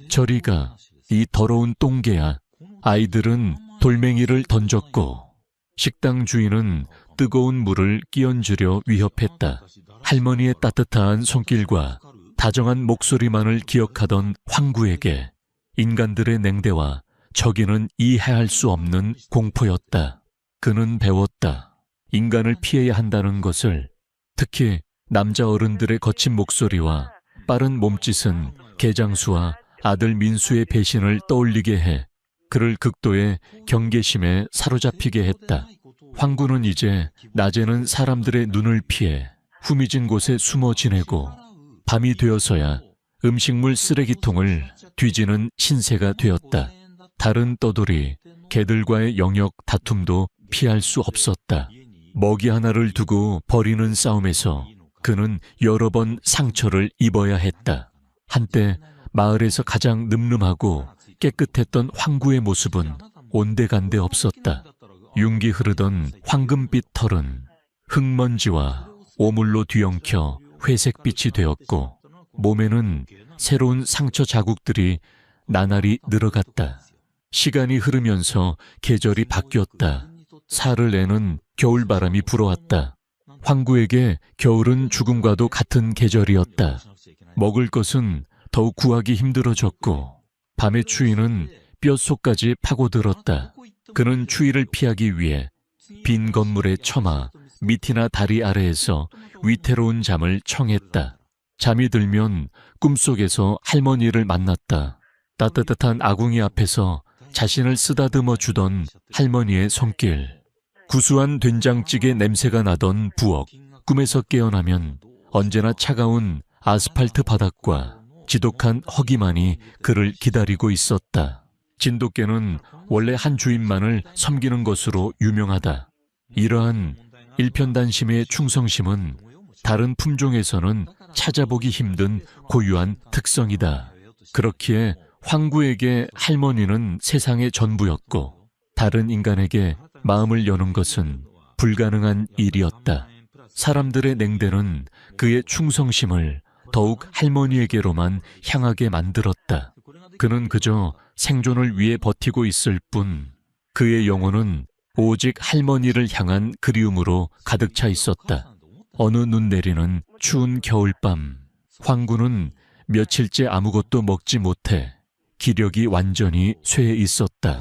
저리 가, 이 더러운 똥개야. 아이들은 돌멩이를 던졌고 식당 주인은 뜨거운 물을 끼얹으려 위협했다. 할머니의 따뜻한 손길과 다정한 목소리만을 기억하던 황구에게 인간들의 냉대와 저기는 이해할 수 없는 공포였다. 그는 배웠다. 인간을 피해야 한다는 것을. 특히 남자 어른들의 거친 목소리와 빠른 몸짓은 개장수와 아들 민수의 배신을 떠올리게 해 그를 극도의 경계심에 사로잡히게 했다. 황구는 이제 낮에는 사람들의 눈을 피해 후미진 곳에 숨어 지내고 밤이 되어서야 음식물 쓰레기통을 뒤지는 신세가 되었다. 다른 떠돌이, 개들과의 영역 다툼도 피할 수 없었다. 먹이 하나를 두고 벌이는 싸움에서 그는 여러 번 상처를 입어야 했다. 한때 마을에서 가장 늠름하고 깨끗했던 황구의 모습은 온데간데 없었다. 윤기 흐르던 황금빛 털은 흙먼지와 오물로 뒤엉켜 회색빛이 되었고 몸에는 새로운 상처 자국들이 나날이 늘어갔다. 시간이 흐르면서 계절이 바뀌었다. 살을 내는 겨울바람이 불어왔다. 황구에게 겨울은 죽음과도 같은 계절이었다. 먹을 것은 더욱 구하기 힘들어졌고 밤의 추위는 뼛속까지 파고들었다. 그는 추위를 피하기 위해 빈 건물에 처마 밑이나 다리 아래에서 위태로운 잠을 청했다. 잠이 들면 꿈속에서 할머니를 만났다. 따뜻한 아궁이 앞에서 자신을 쓰다듬어 주던 할머니의 손길, 구수한 된장찌개 냄새가 나던 부엌, 꿈에서 깨어나면 언제나 차가운 아스팔트 바닥과 지독한 허기만이 그를 기다리고 있었다. 진돗개는 원래 한 주인만을 섬기는 것으로 유명하다. 이러한 일편단심의 충성심은 다른 품종에서는 찾아보기 힘든 고유한 특성이다. 그렇기에 황구에게 할머니는 세상의 전부였고 다른 인간에게 마음을 여는 것은 불가능한 일이었다. 사람들의 냉대는 그의 충성심을 더욱 할머니에게로만 향하게 만들었다. 그는 그저 생존을 위해 버티고 있을 뿐 그의 영혼은 오직 할머니를 향한 그리움으로 가득 차 있었다. 어느 눈 내리는 추운 겨울밤, 황구는 며칠째 아무것도 먹지 못해 기력이 완전히 쇠해 있었다.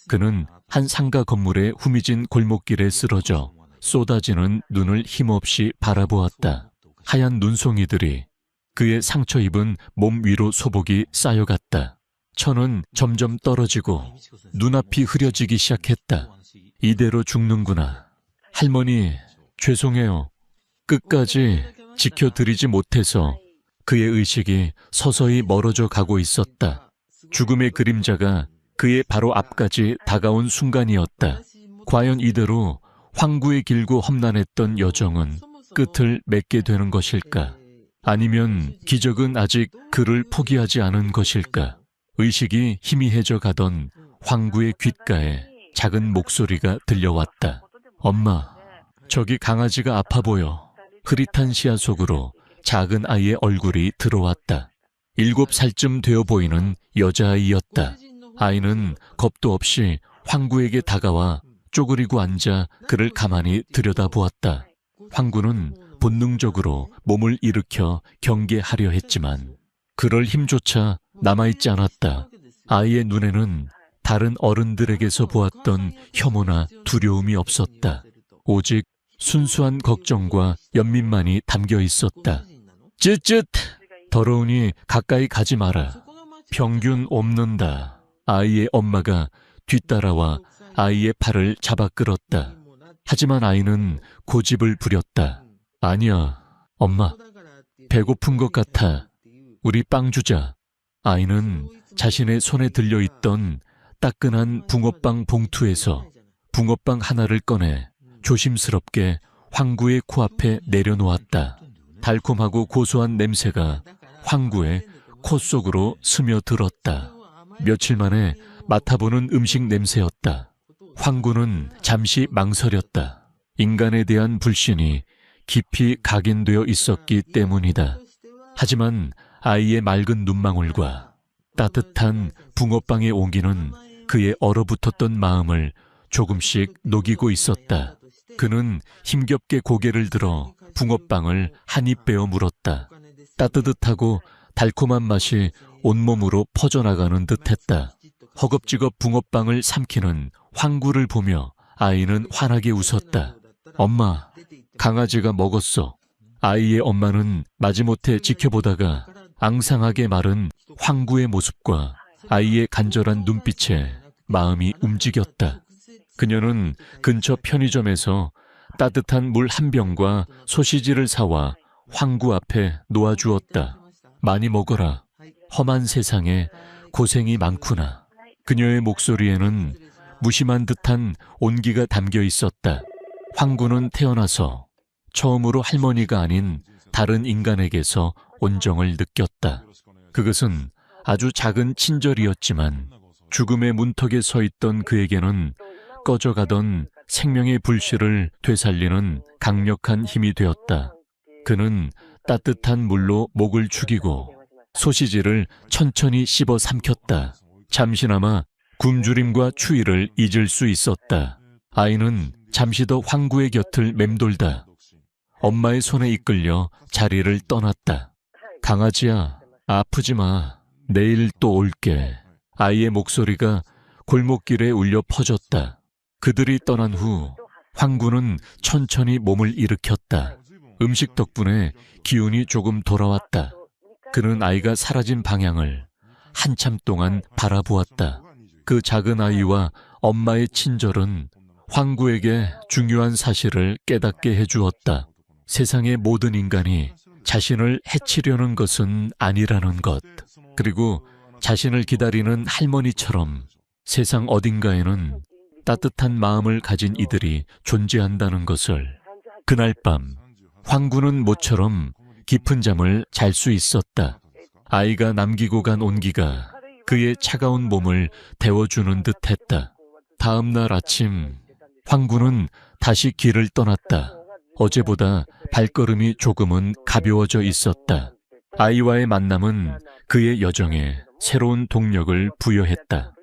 그는 한 상가 건물의 후미진 골목길에 쓰러져 쏟아지는 눈을 힘없이 바라보았다. 하얀 눈송이들이 그의 상처 입은 몸 위로 소복이 쌓여갔다. 천은 점점 떨어지고 눈앞이 흐려지기 시작했다. 이대로 죽는구나. 할머니, 죄송해요. 끝까지 지켜드리지 못해서 그의 의식이 서서히 멀어져 가고 있었다. 죽음의 그림자가 그의 바로 앞까지 다가온 순간이었다. 과연 이대로 황구의 길고 험난했던 여정은 끝을 맺게 되는 것일까? 아니면 기적은 아직 그를 포기하지 않은 것일까? 의식이 희미해져 가던 황구의 귓가에 작은 목소리가 들려왔다. 엄마, 저기 강아지가 아파 보여. 흐릿한 시야 속으로 작은 아이의 얼굴이 들어왔다. 7살쯤 되어 보이는 여자아이였다. 아이는 겁도 없이 황구에게 다가와 쪼그리고 앉아 그를 가만히 들여다보았다. 황구는 본능적으로 몸을 일으켜 경계하려 했지만 그럴 힘조차 남아있지 않았다. 아이의 눈에는 다른 어른들에게서 보았던 혐오나 두려움이 없었다. 오직 순수한 걱정과 연민만이 담겨 있었다. 쯧쯧! 더러우니 가까이 가지 마라. 병균 옵는다. 아이의 엄마가 뒤따라와 아이의 팔을 잡아 끌었다. 하지만 아이는 고집을 부렸다. 아니야, 엄마. 배고픈 것 같아. 우리 빵 주자. 아이는 자신의 손에 들려있던 따끈한 붕어빵 봉투에서 붕어빵 하나를 꺼내 조심스럽게 황구의 코앞에 내려놓았다. 달콤하고 고소한 냄새가 황구의 코 속으로 스며들었다. 며칠 만에 맡아보는 음식 냄새였다. 황구는 잠시 망설였다. 인간에 대한 불신이 깊이 각인되어 있었기 때문이다. 하지만 아이의 맑은 눈망울과 따뜻한 붕어빵의 온기는 그의 얼어붙었던 마음을 조금씩 녹이고 있었다. 그는 힘겹게 고개를 들어 붕어빵을 한 입 베어 물었다. 따뜻하고 달콤한 맛이 온몸으로 퍼져나가는 듯했다. 허겁지겁 붕어빵을 삼키는 황구를 보며 아이는 환하게 웃었다. 엄마, 강아지가 먹었어. 아이의 엄마는 마지못해 지켜보다가 앙상하게 마른 황구의 모습과 아이의 간절한 눈빛에 마음이 움직였다. 그녀는 근처 편의점에서 따뜻한 물 한 병과 소시지를 사와 황구 앞에 놓아주었다. 많이 먹어라. 험한 세상에 고생이 많구나. 그녀의 목소리에는 무심한 듯한 온기가 담겨 있었다. 황구는 태어나서 처음으로 할머니가 아닌 다른 인간에게서 온정을 느꼈다. 그것은 아주 작은 친절이었지만 죽음의 문턱에 서 있던 그에게는 꺼져가던 생명의 불씨를 되살리는 강력한 힘이 되었다. 그는 따뜻한 물로 목을 죽이고 소시지를 천천히 씹어 삼켰다. 잠시나마 굶주림과 추위를 잊을 수 있었다. 아이는 잠시 더 황구의 곁을 맴돌다 엄마의 손에 이끌려 자리를 떠났다. 강아지야, 아프지 마. 내일 또 올게. 아이의 목소리가 골목길에 울려 퍼졌다. 그들이 떠난 후 황구는 천천히 몸을 일으켰다. 음식 덕분에 기운이 조금 돌아왔다. 그는 아이가 사라진 방향을 한참 동안 바라보았다. 그 작은 아이와 엄마의 친절은 황구에게 중요한 사실을 깨닫게 해주었다. 세상의 모든 인간이 자신을 해치려는 것은 아니라는 것. 그리고 자신을 기다리는 할머니처럼 세상 어딘가에는 따뜻한 마음을 가진 이들이 존재한다는 것을. 그날 밤 황구는 모처럼 깊은 잠을 잘 수 있었다. 아이가 남기고 간 온기가 그의 차가운 몸을 데워주는 듯했다. 다음 날 아침 황구는 다시 길을 떠났다. 어제보다 발걸음이 조금은 가벼워져 있었다. 아이와의 만남은 그의 여정에 새로운 동력을 부여했다.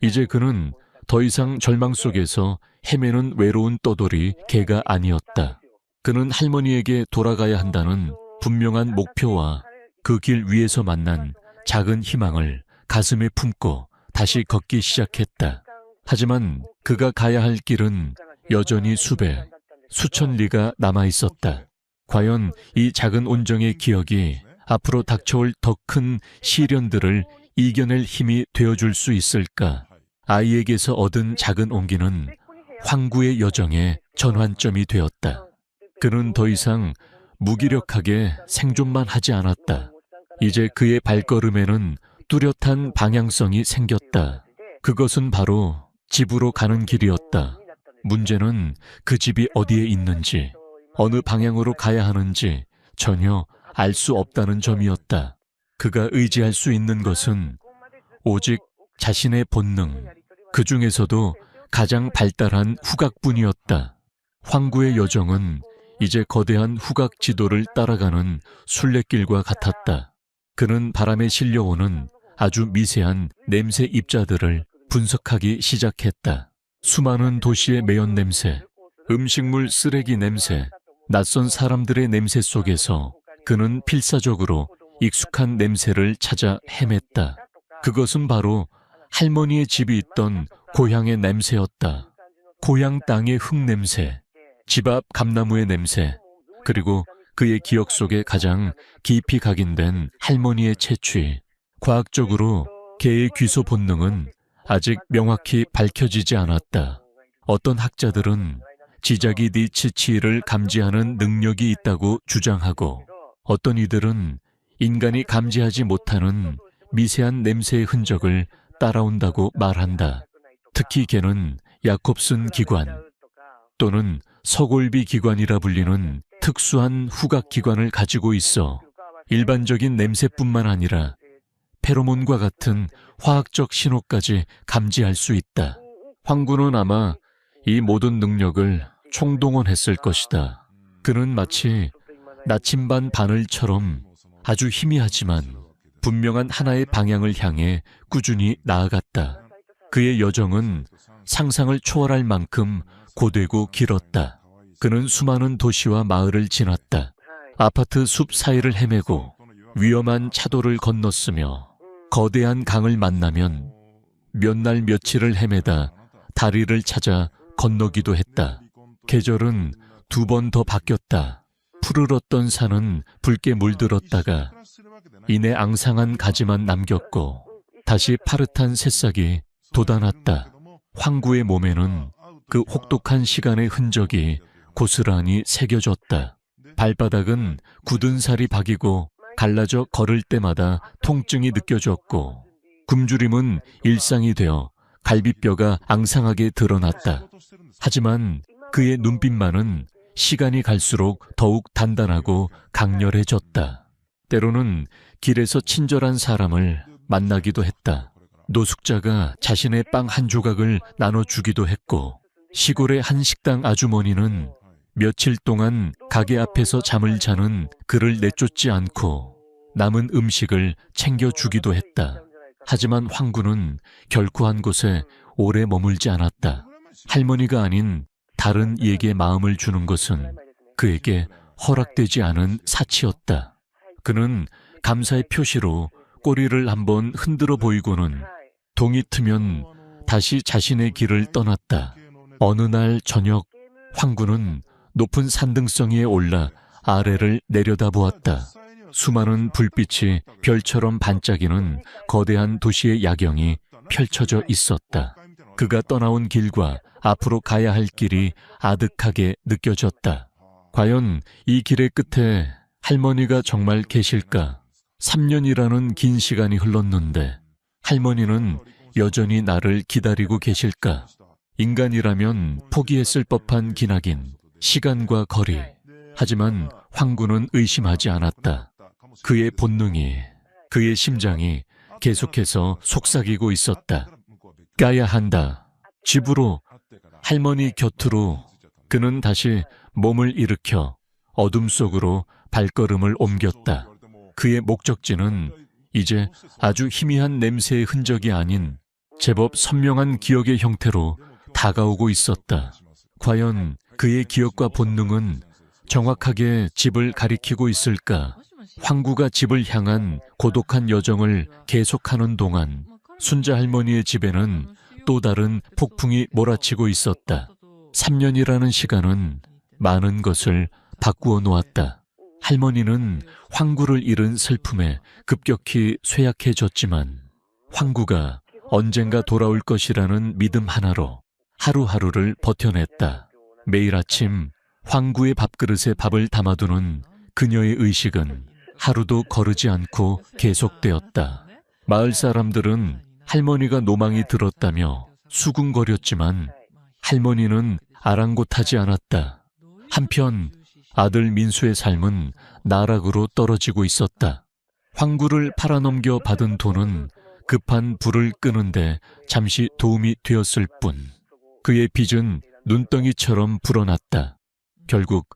이제 그는 더 이상 절망 속에서 헤매는 외로운 떠돌이 개가 아니었다. 그는 할머니에게 돌아가야 한다는 분명한 목표와 그 길 위에서 만난 작은 희망을 가슴에 품고 다시 걷기 시작했다. 하지만 그가 가야 할 길은 여전히 수백, 수천 리가 남아 있었다. 과연 이 작은 온정의 기억이 앞으로 닥쳐올 더 큰 시련들을 이겨낼 힘이 되어줄 수 있을까? 아이에게서 얻은 작은 온기는 황구의 여정의 전환점이 되었다. 그는 더 이상 무기력하게 생존만 하지 않았다. 이제 그의 발걸음에는 뚜렷한 방향성이 생겼다. 그것은 바로 집으로 가는 길이었다. 문제는 그 집이 어디에 있는지, 어느 방향으로 가야 하는지 전혀 알 수 없다는 점이었다. 그가 의지할 수 있는 것은 오직 자신의 본능, 그 중에서도 가장 발달한 후각뿐이었다. 황구의 여정은 이제 거대한 후각 지도를 따라가는 순례길과 같았다. 그는 바람에 실려오는 아주 미세한 냄새 입자들을 분석하기 시작했다. 수많은 도시의 매연 냄새, 음식물 쓰레기 냄새, 낯선 사람들의 냄새 속에서 그는 필사적으로 익숙한 냄새를 찾아 헤맸다. 그것은 바로 할머니의 집이 있던 고향의 냄새였다. 고향 땅의 흙냄새, 집 앞 감나무의 냄새, 그리고 그의 기억 속에 가장 깊이 각인된 할머니의 채취. 과학적으로 개의 귀소 본능은 아직 명확히 밝혀지지 않았다. 어떤 학자들은 지자기 니치치를 감지하는 능력이 있다고 주장하고, 어떤 이들은 인간이 감지하지 못하는 미세한 냄새의 흔적을 따라온다고 말한다. 특히 개는 야콥슨 기관 또는 서골비 기관이라 불리는 특수한 후각 기관을 가지고 있어 일반적인 냄새뿐만 아니라 페로몬과 같은 화학적 신호까지 감지할 수 있다. 황구는 아마 이 모든 능력을 총동원했을 것이다. 그는 마치 나침반 바늘처럼 아주 희미하지만 분명한 하나의 방향을 향해 꾸준히 나아갔다. 그의 여정은 상상을 초월할 만큼 고되고 길었다. 그는 수많은 도시와 마을을 지났다. 아파트 숲 사이를 헤매고 위험한 차도를 건넜으며 거대한 강을 만나면 몇 날 며칠을 헤매다 다리를 찾아 건너기도 했다. 계절은 2번 더 바뀌었다. 푸르렀던 산은 붉게 물들었다가 이내 앙상한 가지만 남겼고 다시 파릇한 새싹이 돋아났다. 황구의 몸에는 그 혹독한 시간의 흔적이 고스란히 새겨졌다. 발바닥은 굳은 살이 박이고 갈라져 걸을 때마다 통증이 느껴졌고, 굶주림은 일상이 되어 갈비뼈가 앙상하게 드러났다. 하지만 그의 눈빛만은 시간이 갈수록 더욱 단단하고 강렬해졌다. 때로는 길에서 친절한 사람을 만나기도 했다. 노숙자가 자신의 빵 한 조각을 나눠주기도 했고, 시골의 한 식당 아주머니는 며칠 동안 가게 앞에서 잠을 자는 그를 내쫓지 않고 남은 음식을 챙겨주기도 했다. 하지만 황구는 결코 한 곳에 오래 머물지 않았다. 할머니가 아닌 다른 이에게 마음을 주는 것은 그에게 허락되지 않은 사치였다. 그는 감사의 표시로 꼬리를 한번 흔들어 보이고는 동이 트면 다시 자신의 길을 떠났다. 어느 날 저녁, 황구는 높은 산등성이에 올라 아래를 내려다보았다. 수많은 불빛이 별처럼 반짝이는 거대한 도시의 야경이 펼쳐져 있었다. 그가 떠나온 길과 앞으로 가야 할 길이 아득하게 느껴졌다. 과연 이 길의 끝에 할머니가 정말 계실까? 3년이라는 긴 시간이 흘렀는데 할머니는 여전히 나를 기다리고 계실까? 인간이라면 포기했을 법한 기나긴 시간과 거리. 하지만 황구는 의심하지 않았다. 그의 본능이, 그의 심장이 계속해서 속삭이고 있었다. 가야 한다. 집으로, 할머니 곁으로. 그는 다시 몸을 일으켜 어둠 속으로 발걸음을 옮겼다. 그의 목적지는 이제 아주 희미한 냄새의 흔적이 아닌 제법 선명한 기억의 형태로 다가오고 있었다. 과연 그의 기억과 본능은 정확하게 집을 가리키고 있을까? 황구가 집을 향한 고독한 여정을 계속하는 동안 순자 할머니의 집에는 또 다른 폭풍이 몰아치고 있었다. 3년이라는 시간은 많은 것을 바꾸어 놓았다. 할머니는 황구를 잃은 슬픔에 급격히 쇠약해졌지만 황구가 언젠가 돌아올 것이라는 믿음 하나로 하루하루를 버텨냈다. 매일 아침 황구의 밥그릇에 밥을 담아두는 그녀의 의식은 하루도 거르지 않고 계속되었다. 마을 사람들은 할머니가 노망이 들었다며 수군거렸지만 할머니는 아랑곳하지 않았다. 한편 아들 민수의 삶은 나락으로 떨어지고 있었다. 황구를 팔아넘겨 받은 돈은 급한 불을 끄는데 잠시 도움이 되었을 뿐 그의 빚은 눈덩이처럼 불어났다. 결국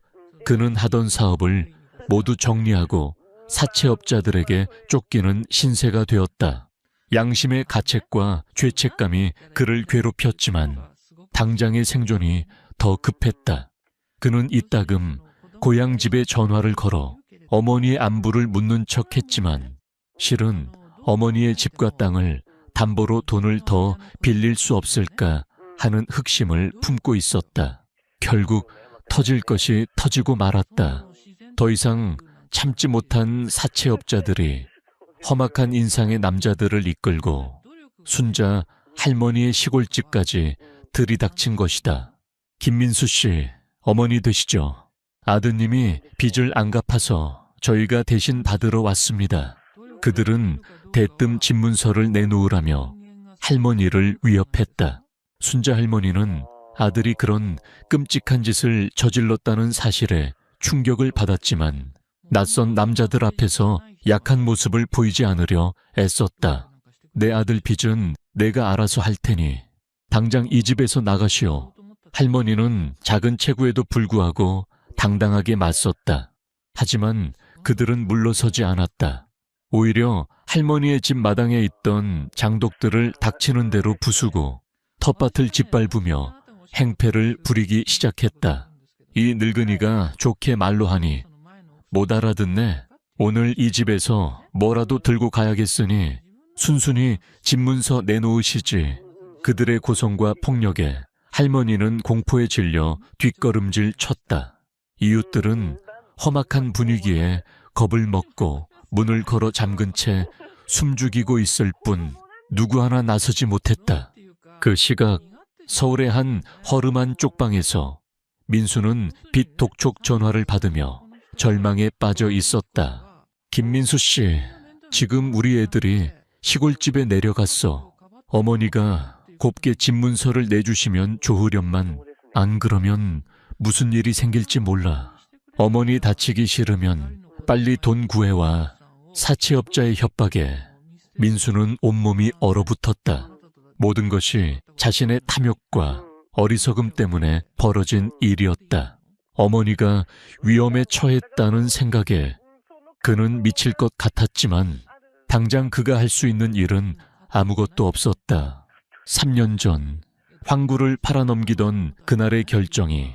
그는 하던 사업을 모두 정리하고 사채업자들에게 쫓기는 신세가 되었다. 양심의 가책과 죄책감이 그를 괴롭혔지만 당장의 생존이 더 급했다. 그는 이따금 고향 집에 전화를 걸어 어머니의 안부를 묻는 척했지만 실은 어머니의 집과 땅을 담보로 돈을 더 빌릴 수 없을까 하는 흑심을 품고 있었다. 결국 터질 것이 터지고 말았다. 더 이상 참지 못한 사채업자들이 험악한 인상의 남자들을 이끌고 순자 할머니의 시골집까지 들이닥친 것이다. 김민수 씨, 어머니 되시죠? 아드님이 빚을 안 갚아서 저희가 대신 받으러 왔습니다. 그들은 대뜸 집문서를 내놓으라며 할머니를 위협했다. 순자 할머니는 아들이 그런 끔찍한 짓을 저질렀다는 사실에 충격을 받았지만 낯선 남자들 앞에서 약한 모습을 보이지 않으려 애썼다. 내 아들 빚은 내가 알아서 할 테니 당장 이 집에서 나가시오. 할머니는 작은 체구에도 불구하고 당당하게 맞섰다. 하지만 그들은 물러서지 않았다. 오히려 할머니의 집 마당에 있던 장독들을 닥치는 대로 부수고 텃밭을 짓밟으며 행패를 부리기 시작했다. 이 늙은이가 좋게 말로 하니 못 알아듣네. 오늘 이 집에서 뭐라도 들고 가야겠으니 순순히 집문서 내놓으시지. 그들의 고성과 폭력에 할머니는 공포에 질려 뒷걸음질 쳤다. 이웃들은 험악한 분위기에 겁을 먹고 문을 걸어 잠근 채 숨죽이고 있을 뿐 누구 하나 나서지 못했다. 그 시각 서울의 한 허름한 쪽방에서 민수는 빚 독촉 전화를 받으며 절망에 빠져 있었다. 김민수 씨, 지금 우리 애들이 시골집에 내려갔어. 어머니가 곱게 집문서를 내주시면 좋으련만 안 그러면 무슨 일이 생길지 몰라. 어머니 다치기 싫으면 빨리 돈 구해와. 사채업자의 협박에 민수는 온몸이 얼어붙었다. 모든 것이 자신의 탐욕과 어리석음 때문에 벌어진 일이었다. 어머니가 위험에 처했다는 생각에 그는 미칠 것 같았지만 당장 그가 할 수 있는 일은 아무것도 없었다. 3년 전 황구를 팔아넘기던 그날의 결정이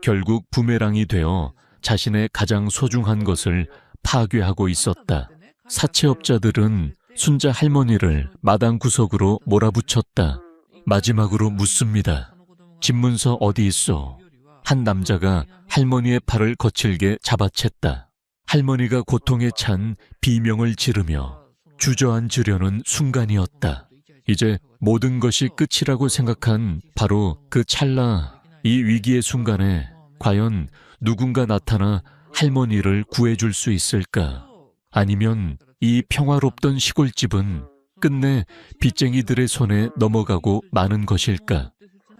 결국 부메랑이 되어 자신의 가장 소중한 것을 파괴하고 있었다. 사채업자들은 순자 할머니를 마당 구석으로 몰아붙였다. 마지막으로 묻습니다. 집문서 어디 있어? 한 남자가 할머니의 팔을 거칠게 잡아챘다. 할머니가 고통에 찬 비명을 지르며 주저앉으려는 순간이었다. 이제 모든 것이 끝이라고 생각한 바로 그 찰나, 이 위기의 순간에 과연 누군가 나타나 할머니를 구해줄 수 있을까? 아니면 이 평화롭던 시골집은 끝내 빚쟁이들의 손에 넘어가고 마는 것일까?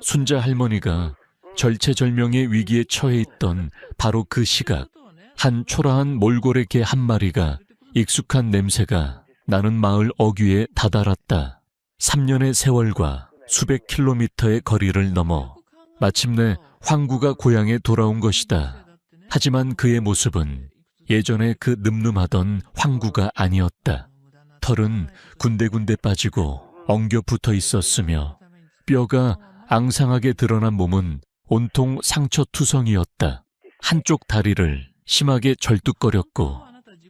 순자 할머니가 절체절명의 위기에 처해 있던 바로 그 시각, 한 초라한 몰골의 개 한 마리가 익숙한 냄새가 나는 마을 어귀에 다다랐다. 3년의 세월과 수백 킬로미터의 거리를 넘어 마침내 황구가 고향에 돌아온 것이다. 하지만 그의 모습은 예전에 그 늠름하던 황구가 아니었다. 털은 군데군데 빠지고 엉겨 붙어 있었으며 뼈가 앙상하게 드러난 몸은 온통 상처투성이었다. 한쪽 다리를 심하게 절뚝거렸고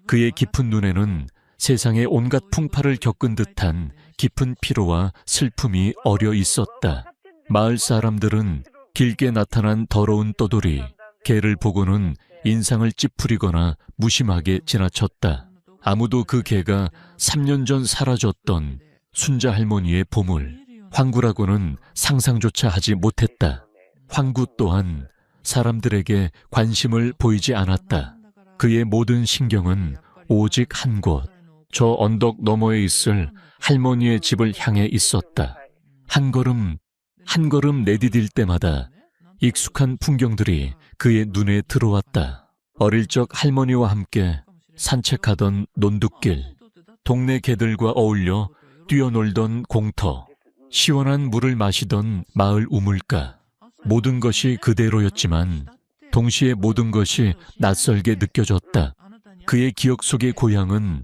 그의 깊은 눈에는 세상의 온갖 풍파를 겪은 듯한 깊은 피로와 슬픔이 어려 있었다. 마을 사람들은 길게 나타난 더러운 떠돌이 개를 보고는 인상을 찌푸리거나 무심하게 지나쳤다. 아무도 그 개가 3년 전 사라졌던 순자 할머니의 보물 황구라고는 상상조차 하지 못했다. 황구 또한 사람들에게 관심을 보이지 않았다. 그의 모든 신경은 오직 한 곳, 저 언덕 너머에 있을 할머니의 집을 향해 있었다. 한 걸음, 한 걸음 내디딜 때마다 익숙한 풍경들이 그의 눈에 들어왔다. 어릴 적 할머니와 함께 산책하던 논둑길, 동네 개들과 어울려 뛰어놀던 공터, 시원한 물을 마시던 마을 우물가. 모든 것이 그대로였지만 동시에 모든 것이 낯설게 느껴졌다. 그의 기억 속의 고향은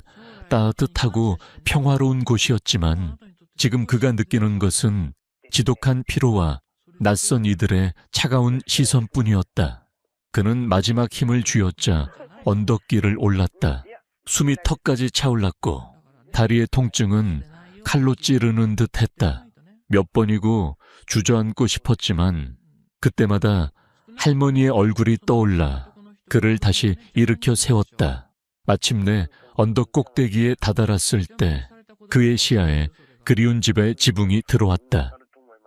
따뜻하고 평화로운 곳이었지만 지금 그가 느끼는 것은 지독한 피로와 낯선 이들의 차가운 시선뿐이었다. 그는 마지막 힘을 쥐어짜 언덕길을 올랐다. 숨이 턱까지 차올랐고 다리의 통증은 칼로 찌르는 듯 했다. 몇 번이고 주저앉고 싶었지만 그때마다 할머니의 얼굴이 떠올라 그를 다시 일으켜 세웠다. 마침내 언덕 꼭대기에 다다랐을 때 그의 시야에 그리운 집의 지붕이 들어왔다.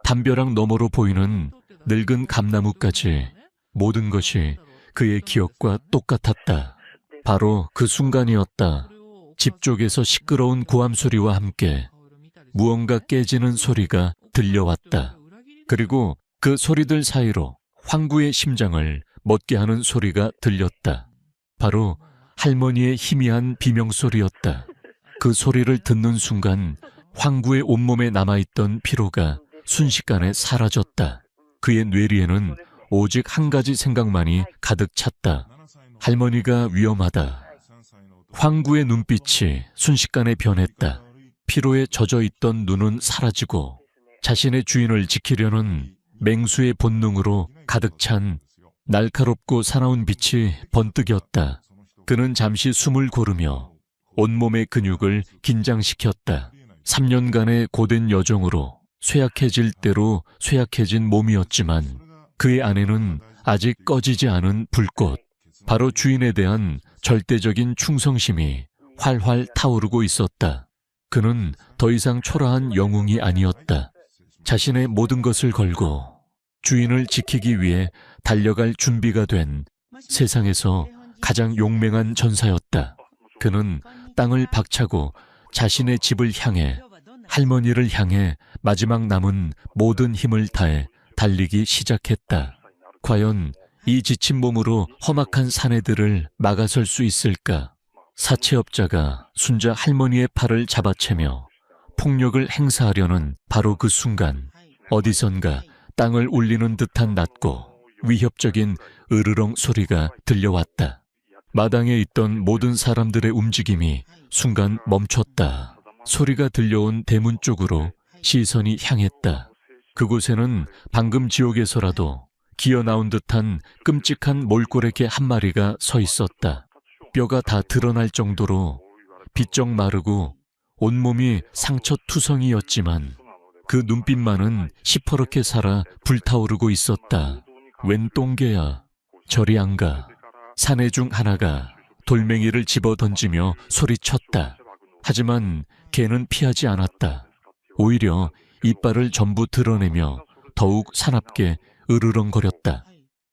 담벼락 너머로 보이는 늙은 감나무까지 모든 것이 그의 기억과 똑같았다. 바로 그 순간이었다. 집 쪽에서 시끄러운 고함 소리와 함께 무언가 깨지는 소리가 들려왔다. 그리고 그 소리들 사이로 황구의 심장을 멎게 하는 소리가 들렸다. 바로 할머니의 희미한 비명소리였다. 그 소리를 듣는 순간 황구의 온몸에 남아있던 피로가 순식간에 사라졌다. 그의 뇌리에는 오직 한 가지 생각만이 가득 찼다. 할머니가 위험하다. 황구의 눈빛이 순식간에 변했다. 피로에 젖어있던 눈은 사라지고 자신의 주인을 지키려는 맹수의 본능으로 가득 찬 날카롭고 사나운 빛이 번뜩였다. 그는 잠시 숨을 고르며 온몸의 근육을 긴장시켰다. 3년간의 고된 여정으로 쇠약해질 대로 쇠약해진 몸이었지만 그의 안에는 아직 꺼지지 않은 불꽃, 바로 주인에 대한 절대적인 충성심이 활활 타오르고 있었다. 그는 더 이상 초라한 영웅이 아니었다. 자신의 모든 것을 걸고 주인을 지키기 위해 달려갈 준비가 된 세상에서 가장 용맹한 전사였다. 그는 땅을 박차고 자신의 집을 향해, 할머니를 향해 마지막 남은 모든 힘을 다해 달리기 시작했다. 과연 이 지친 몸으로 험악한 사내들을 막아설 수 있을까? 사채업자가 순자 할머니의 팔을 잡아채며 폭력을 행사하려는 바로 그 순간 어디선가 땅을 울리는 듯한 낮고 위협적인 으르렁 소리가 들려왔다. 마당에 있던 모든 사람들의 움직임이 순간 멈췄다. 소리가 들려온 대문 쪽으로 시선이 향했다. 그곳에는 방금 지옥에서라도 기어나온 듯한 끔찍한 몰골의 개 한 마리가 서 있었다. 뼈가 다 드러날 정도로 비쩍 마르고 온몸이 상처투성이였지만 그 눈빛만은 시퍼렇게 살아 불타오르고 있었다. 웬 똥개야, 저리 안 가. 사내 중 하나가 돌멩이를 집어던지며 소리쳤다. 하지만 개는 피하지 않았다. 오히려 이빨을 전부 드러내며 더욱 사납게 으르렁거렸다.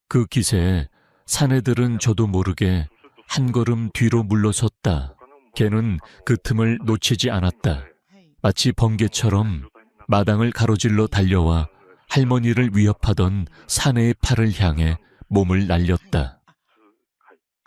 그 기세에 사내들은 저도 모르게 한 걸음 뒤로 물러섰다. 개는 그 틈을 놓치지 않았다. 마치 번개처럼 마당을 가로질러 달려와 할머니를 위협하던 사내의 팔을 향해 몸을 날렸다.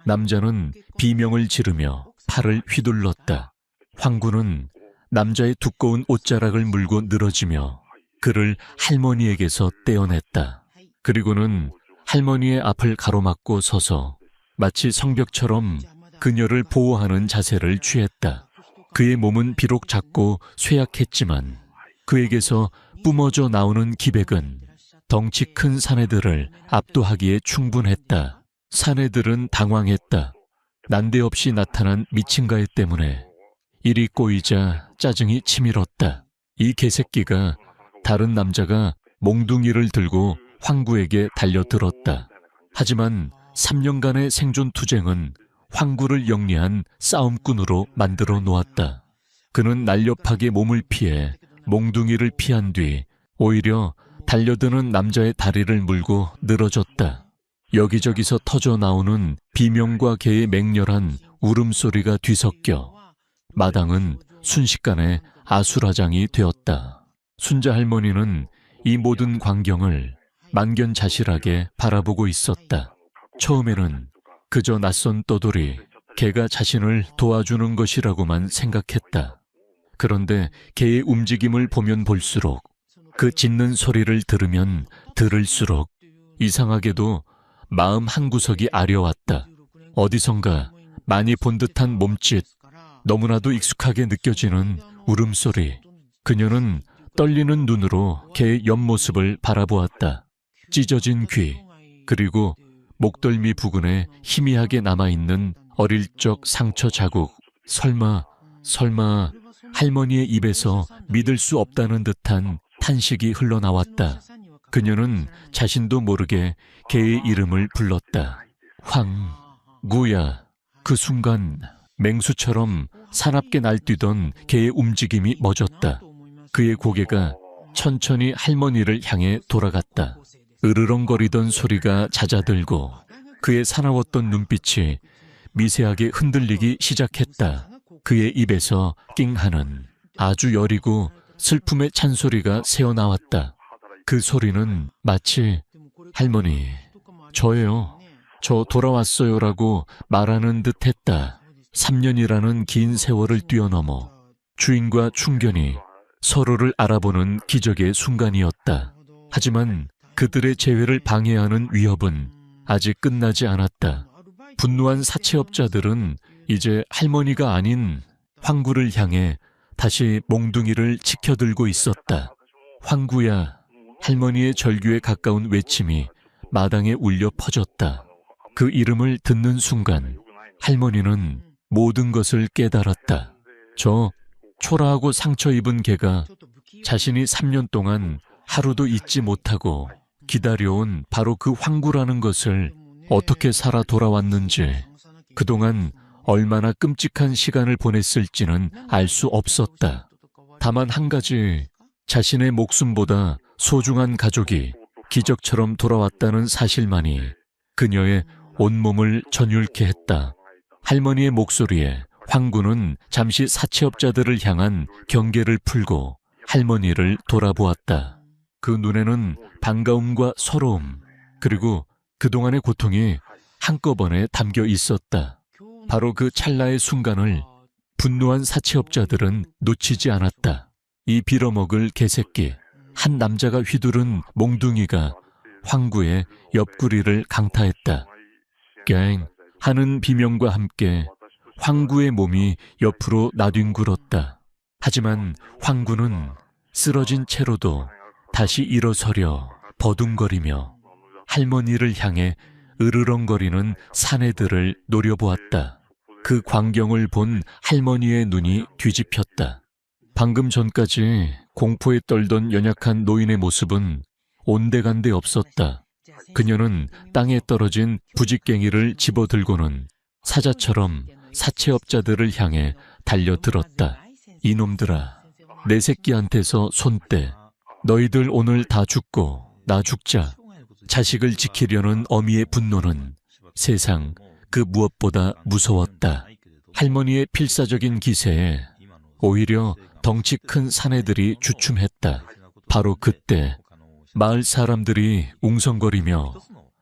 남자는 비명을 지르며 팔을 휘둘렀다. 황구는 남자의 두꺼운 옷자락을 물고 늘어지며 그를 할머니에게서 떼어냈다. 그리고는 할머니의 앞을 가로막고 서서 마치 성벽처럼 그녀를 보호하는 자세를 취했다. 그의 몸은 비록 작고 쇠약했지만 그에게서 뿜어져 나오는 기백은 덩치 큰 사내들을 압도하기에 충분했다. 사내들은 당황했다. 난데없이 나타난 미친가에 때문에 일이 꼬이자 짜증이 치밀었다. 이 개새끼가 다른 남자가 몽둥이를 들고 황구에게 달려들었다. 하지만 3년간의 생존 투쟁은 황구를 영리한 싸움꾼으로 만들어 놓았다. 그는 날렵하게 몸을 피해 몽둥이를 피한 뒤 오히려 달려드는 남자의 다리를 물고 늘어졌다. 여기저기서 터져 나오는 비명과 개의 맹렬한 울음소리가 뒤섞여 마당은 순식간에 아수라장이 되었다. 순자 할머니는 이 모든 광경을 만견자실하게 바라보고 있었다. 처음에는 그저 낯선 떠돌이, 개가 자신을 도와주는 것이라고만 생각했다. 그런데 개의 움직임을 보면 볼수록, 그 짖는 소리를 들으면 들을수록 이상하게도 마음 한구석이 아려왔다. 어디선가 많이 본 듯한 몸짓, 너무나도 익숙하게 느껴지는 울음소리. 그녀는 떨리는 눈으로 개의 옆모습을 바라보았다. 찢어진 귀, 그리고 목덜미 부근에 희미하게 남아있는 어릴 적 상처 자국. 설마 할머니의 입에서 믿을 수 없다는 듯한 탄식이 흘러나왔다. 그녀는 자신도 모르게 개의 이름을 불렀다. 황구야. 그 순간 맹수처럼 사납게 날뛰던 개의 움직임이 멎었다. 그의 고개가 천천히 할머니를 향해 돌아갔다. 으르렁거리던 소리가 잦아들고 그의 사나웠던 눈빛이 미세하게 흔들리기 시작했다. 그의 입에서 낑하는 아주 여리고 슬픔의 찬소리가 새어나왔다. 그 소리는 마치 할머니, 저예요. 저 돌아왔어요라고 말하는 듯했다. 3년이라는 긴 세월을 뛰어넘어 주인과 충견이 서로를 알아보는 기적의 순간이었다. 하지만 그들의 재회를 방해하는 위협은 아직 끝나지 않았다. 분노한 사채업자들은 이제 할머니가 아닌 황구를 향해 다시 몽둥이를 치켜들고 있었다. 황구야. 할머니의 절규에 가까운 외침이 마당에 울려 퍼졌다. 그 이름을 듣는 순간 할머니는 모든 것을 깨달았다. 저 초라하고 상처 입은 개가 자신이 3년 동안 하루도 잊지 못하고 기다려온 바로 그 황구라는 것을 어떻게 살아 돌아왔는지, 그동안 얼마나 끔찍한 시간을 보냈을지는 알 수 없었다. 다만 한 가지, 자신의 목숨보다 소중한 가족이 기적처럼 돌아왔다는 사실만이 그녀의 온몸을 전율케 했다. 할머니의 목소리에 황구는 잠시 사채업자들을 향한 경계를 풀고 할머니를 돌아보았다. 그 눈에는 반가움과 서러움, 그리고 그동안의 고통이 한꺼번에 담겨 있었다. 바로 그 찰나의 순간을 분노한 사채업자들은 놓치지 않았다. 이 빌어먹을 개새끼. 한 남자가 휘두른 몽둥이가 황구의 옆구리를 강타했다. 갱 하는 비명과 함께 황구의 몸이 옆으로 나뒹굴었다. 하지만 황구는 쓰러진 채로도 다시 일어서려 버둥거리며 할머니를 향해 으르렁거리는 사내들을 노려보았다. 그 광경을 본 할머니의 눈이 뒤집혔다. 방금 전까지 공포에 떨던 연약한 노인의 모습은 온데간데 없었다. 그녀는 땅에 떨어진 부직갱이를 집어들고는 사자처럼 사채업자들을 향해 달려들었다. 이놈들아, 내 새끼한테서 손 떼. 너희들 오늘 다 죽고 나 죽자. 자식을 지키려는 어미의 분노는 세상 그 무엇보다 무서웠다. 할머니의 필사적인 기세에 오히려 덩치 큰 사내들이 주춤했다. 바로 그때 마을 사람들이 웅성거리며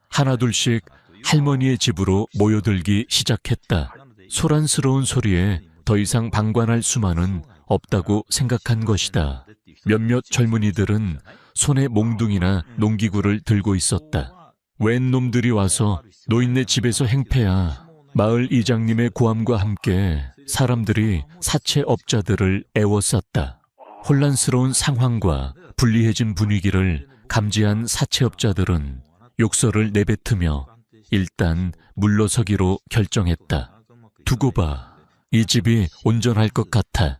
하나둘씩 할머니의 집으로 모여들기 시작했다. 소란스러운 소리에 더 이상 방관할 수만은 없다고 생각한 것이다. 몇몇 젊은이들은 손에 몽둥이나 농기구를 들고 있었다. 웬 놈들이 와서 노인네 집에서 행패야. 마을 이장님의 고함과 함께 사람들이 사채업자들을 애워쌌다. 혼란스러운 상황과 불리해진 분위기를 감지한 사채업자들은 욕설을 내뱉으며 일단 물러서기로 결정했다. 두고 봐. 이 집이 온전할 것 같아.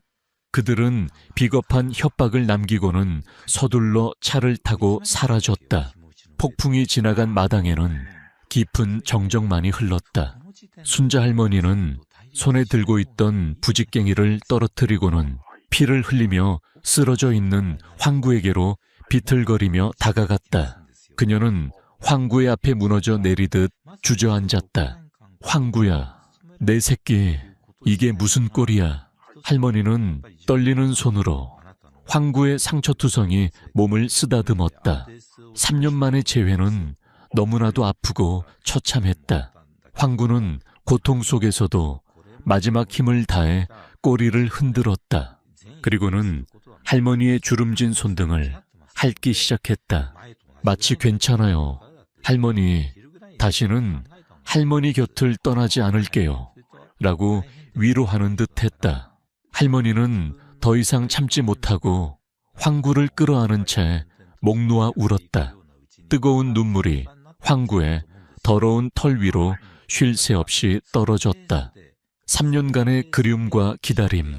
그들은 비겁한 협박을 남기고는 서둘러 차를 타고 사라졌다. 폭풍이 지나간 마당에는 깊은 정적만이 흘렀다. 순자 할머니는 손에 들고 있던 부직갱이를 떨어뜨리고는 피를 흘리며 쓰러져 있는 황구에게로 비틀거리며 다가갔다. 그녀는 황구의 앞에 무너져 내리듯 주저앉았다. 황구야, 내 새끼, 이게 무슨 꼴이야? 할머니는 떨리는 손으로 황구의 상처투성이 몸을 쓰다듬었다. 3년 만의 재회는 너무나도 아프고 처참했다. 황구는 고통 속에서도 마지막 힘을 다해 꼬리를 흔들었다. 그리고는 할머니의 주름진 손등을 핥기 시작했다. 마치 괜찮아요. 할머니, 다시는 할머니 곁을 떠나지 않을게요. 라고 위로하는 듯 했다. 할머니는 더 이상 참지 못하고 황구를 끌어안은 채 목 놓아 울었다. 뜨거운 눈물이 황구의 더러운 털 위로 쉴 새 없이 떨어졌다. 3년간의 그리움과 기다림,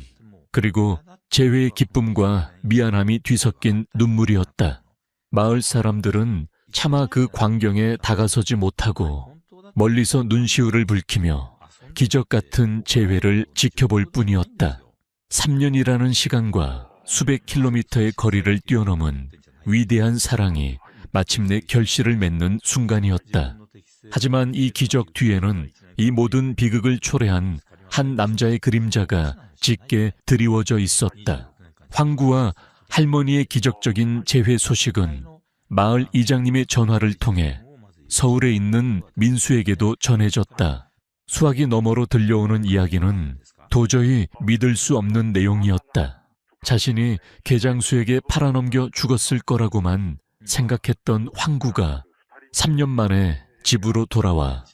그리고 재회의 기쁨과 미안함이 뒤섞인 눈물이었다. 마을 사람들은 차마 그 광경에 다가서지 못하고 멀리서 눈시울을 붉히며 기적 같은 재회를 지켜볼 뿐이었다. 3년이라는 시간과 수백 킬로미터의 거리를 뛰어넘은 위대한 사랑이 마침내 결실을 맺는 순간이었다. 하지만 이 기적 뒤에는 이 모든 비극을 초래한 한 남자의 그림자가 짙게 드리워져 있었다. 황구와 할머니의 기적적인 재회 소식은 마을 이장님의 전화를 통해 서울에 있는 민수에게도 전해졌다. 수화기 너머로 들려오는 이야기는 도저히 믿을 수 없는 내용이었다. 자신이 계장수에게 팔아넘겨 죽었을 거라고만 생각했던 황구가 3년 만에 집으로 돌아와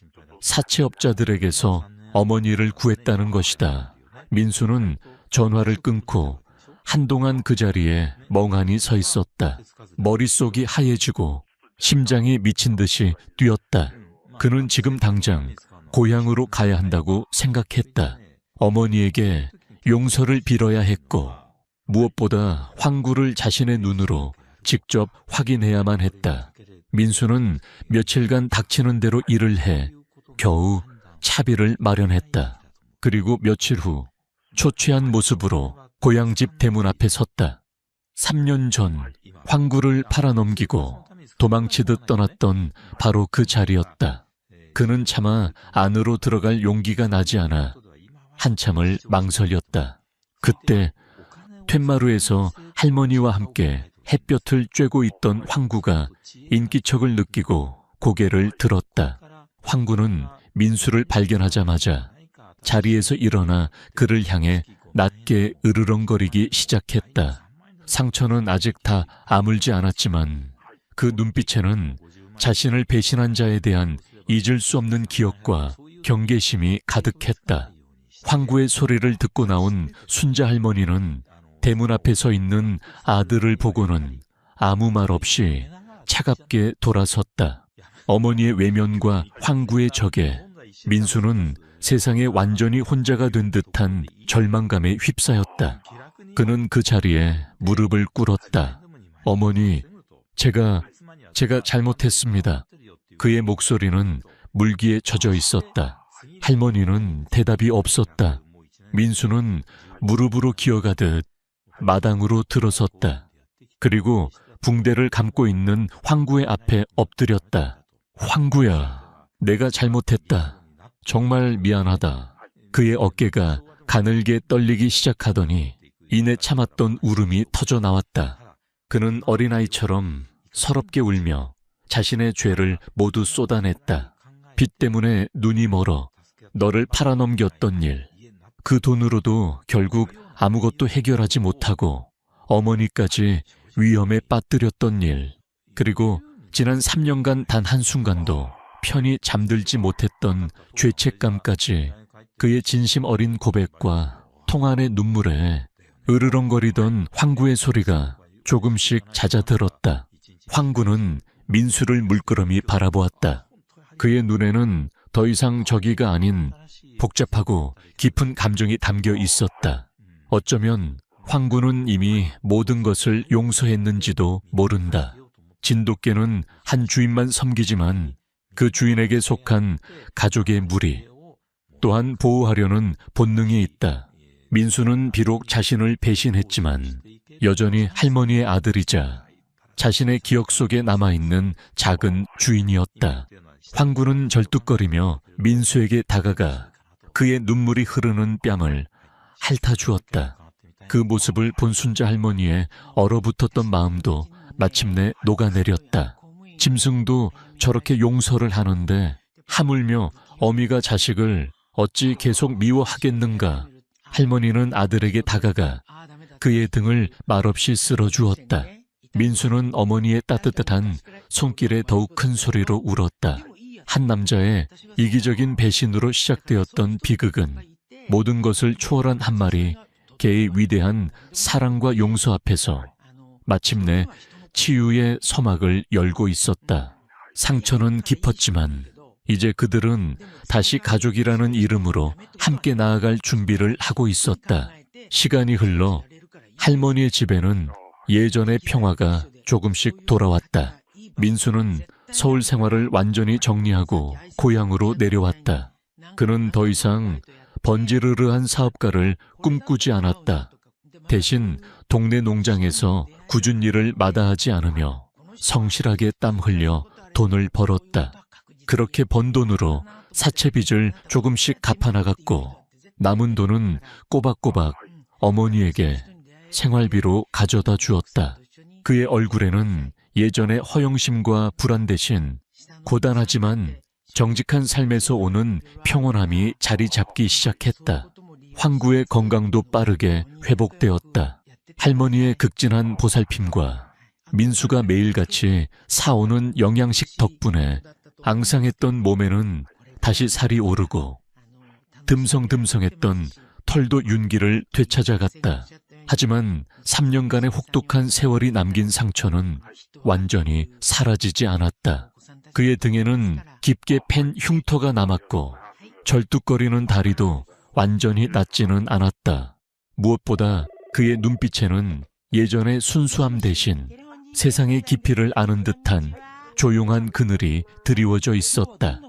사채업자들에게서 어머니를 구했다는 것이다. 민수는 전화를 끊고 한동안 그 자리에 멍하니 서 있었다. 머릿속이 하얘지고 심장이 미친 듯이 뛰었다. 그는 지금 당장 고향으로 가야 한다고 생각했다. 어머니에게 용서를 빌어야 했고 무엇보다 황구를 자신의 눈으로 직접 확인해야만 했다. 민수는 며칠간 닥치는 대로 일을 해 겨우 차비를 마련했다. 그리고 며칠 후 초췌한 모습으로 고향집 대문 앞에 섰다. 3년 전 황구를 팔아넘기고 도망치듯 떠났던 바로 그 자리였다. 그는 차마 안으로 들어갈 용기가 나지 않아 한참을 망설였다. 그때 툇마루에서 할머니와 함께 햇볕을 쬐고 있던 황구가 인기척을 느끼고 고개를 들었다. 황구는 민수를 발견하자마자 자리에서 일어나 그를 향해 낮게 으르렁거리기 시작했다. 상처는 아직 다 아물지 않았지만 그 눈빛에는 자신을 배신한 자에 대한 잊을 수 없는 기억과 경계심이 가득했다. 황구의 소리를 듣고 나온 순자 할머니는 대문 앞에 서 있는 아들을 보고는 아무 말 없이 차갑게 돌아섰다. 어머니의 외면과 황구의 적에 민수는 세상에 완전히 혼자가 된 듯한 절망감에 휩싸였다. 그는 그 자리에 무릎을 꿇었다. 어머니, 제가 잘못했습니다. 그의 목소리는 물기에 젖어 있었다. 할머니는 대답이 없었다. 민수는 무릎으로 기어가듯 마당으로 들어섰다. 그리고 붕대를 감고 있는 황구의 앞에 엎드렸다. 황구야, 내가 잘못했다. 정말 미안하다. 그의 어깨가 가늘게 떨리기 시작하더니 이내 참았던 울음이 터져 나왔다. 그는 어린아이처럼 서럽게 울며 자신의 죄를 모두 쏟아냈다. 빚 때문에 눈이 멀어 너를 팔아넘겼던 일, 그 돈으로도 결국 아무것도 해결하지 못하고 어머니까지 위험에 빠뜨렸던 일, 그리고 지난 3년간 단 한순간도 편히 잠들지 못했던 죄책감까지 그의 진심 어린 고백과 통안의 눈물에 으르렁거리던 황구의 소리가 조금씩 잦아들었다. 황구는 민수를 물끄러미 바라보았다. 그의 눈에는 더 이상 저기가 아닌 복잡하고 깊은 감정이 담겨 있었다. 어쩌면 황구는 이미 모든 것을 용서했는지도 모른다. 진돗개는 한 주인만 섬기지만 그 주인에게 속한 가족의 무리, 또한 보호하려는 본능이 있다. 민수는 비록 자신을 배신했지만 여전히 할머니의 아들이자 자신의 기억 속에 남아있는 작은 주인이었다. 황구는 절뚝거리며 민수에게 다가가 그의 눈물이 흐르는 뺨을 핥아주었다. 그 모습을 본 순자 할머니의 얼어붙었던 마음도 마침내 녹아내렸다. 짐승도 저렇게 용서를 하는데 하물며 어미가 자식을 어찌 계속 미워하겠는가. 할머니는 아들에게 다가가 그의 등을 말없이 쓸어주었다. 민수는 어머니의 따뜻한 손길에 더욱 큰 소리로 울었다. 한 남자의 이기적인 배신으로 시작되었던 비극은 모든 것을 초월한 한 마리 개의 위대한 사랑과 용서 앞에서 마침내 치유의 서막을 열고 있었다. 상처는 깊었지만 이제 그들은 다시 가족이라는 이름으로 함께 나아갈 준비를 하고 있었다. 시간이 흘러 할머니의 집에는 예전의 평화가 조금씩 돌아왔다. 민수는 서울 생활을 완전히 정리하고 고향으로 내려왔다. 그는 더 이상 번지르르한 사업가를 꿈꾸지 않았다. 대신 동네 농장에서 굳은 일을 마다하지 않으며 성실하게 땀 흘려 돈을 벌었다. 그렇게 번 돈으로 사채빚을 조금씩 갚아나갔고 남은 돈은 꼬박꼬박 어머니에게 생활비로 가져다 주었다. 그의 얼굴에는 예전의 허영심과 불안 대신 고단하지만 정직한 삶에서 오는 평온함이 자리 잡기 시작했다. 황구의 건강도 빠르게 회복되었다. 할머니의 극진한 보살핌과 민수가 매일같이 사오는 영양식 덕분에 앙상했던 몸에는 다시 살이 오르고 듬성듬성했던 털도 윤기를 되찾아갔다. 하지만 3년간의 혹독한 세월이 남긴 상처는 완전히 사라지지 않았다. 그의 등에는 깊게 팬 흉터가 남았고 절뚝거리는 다리도 완전히 낫지는 않았다. 무엇보다 그의 눈빛에는 예전의 순수함 대신 세상의 깊이를 아는 듯한 조용한 그늘이 드리워져 있었다.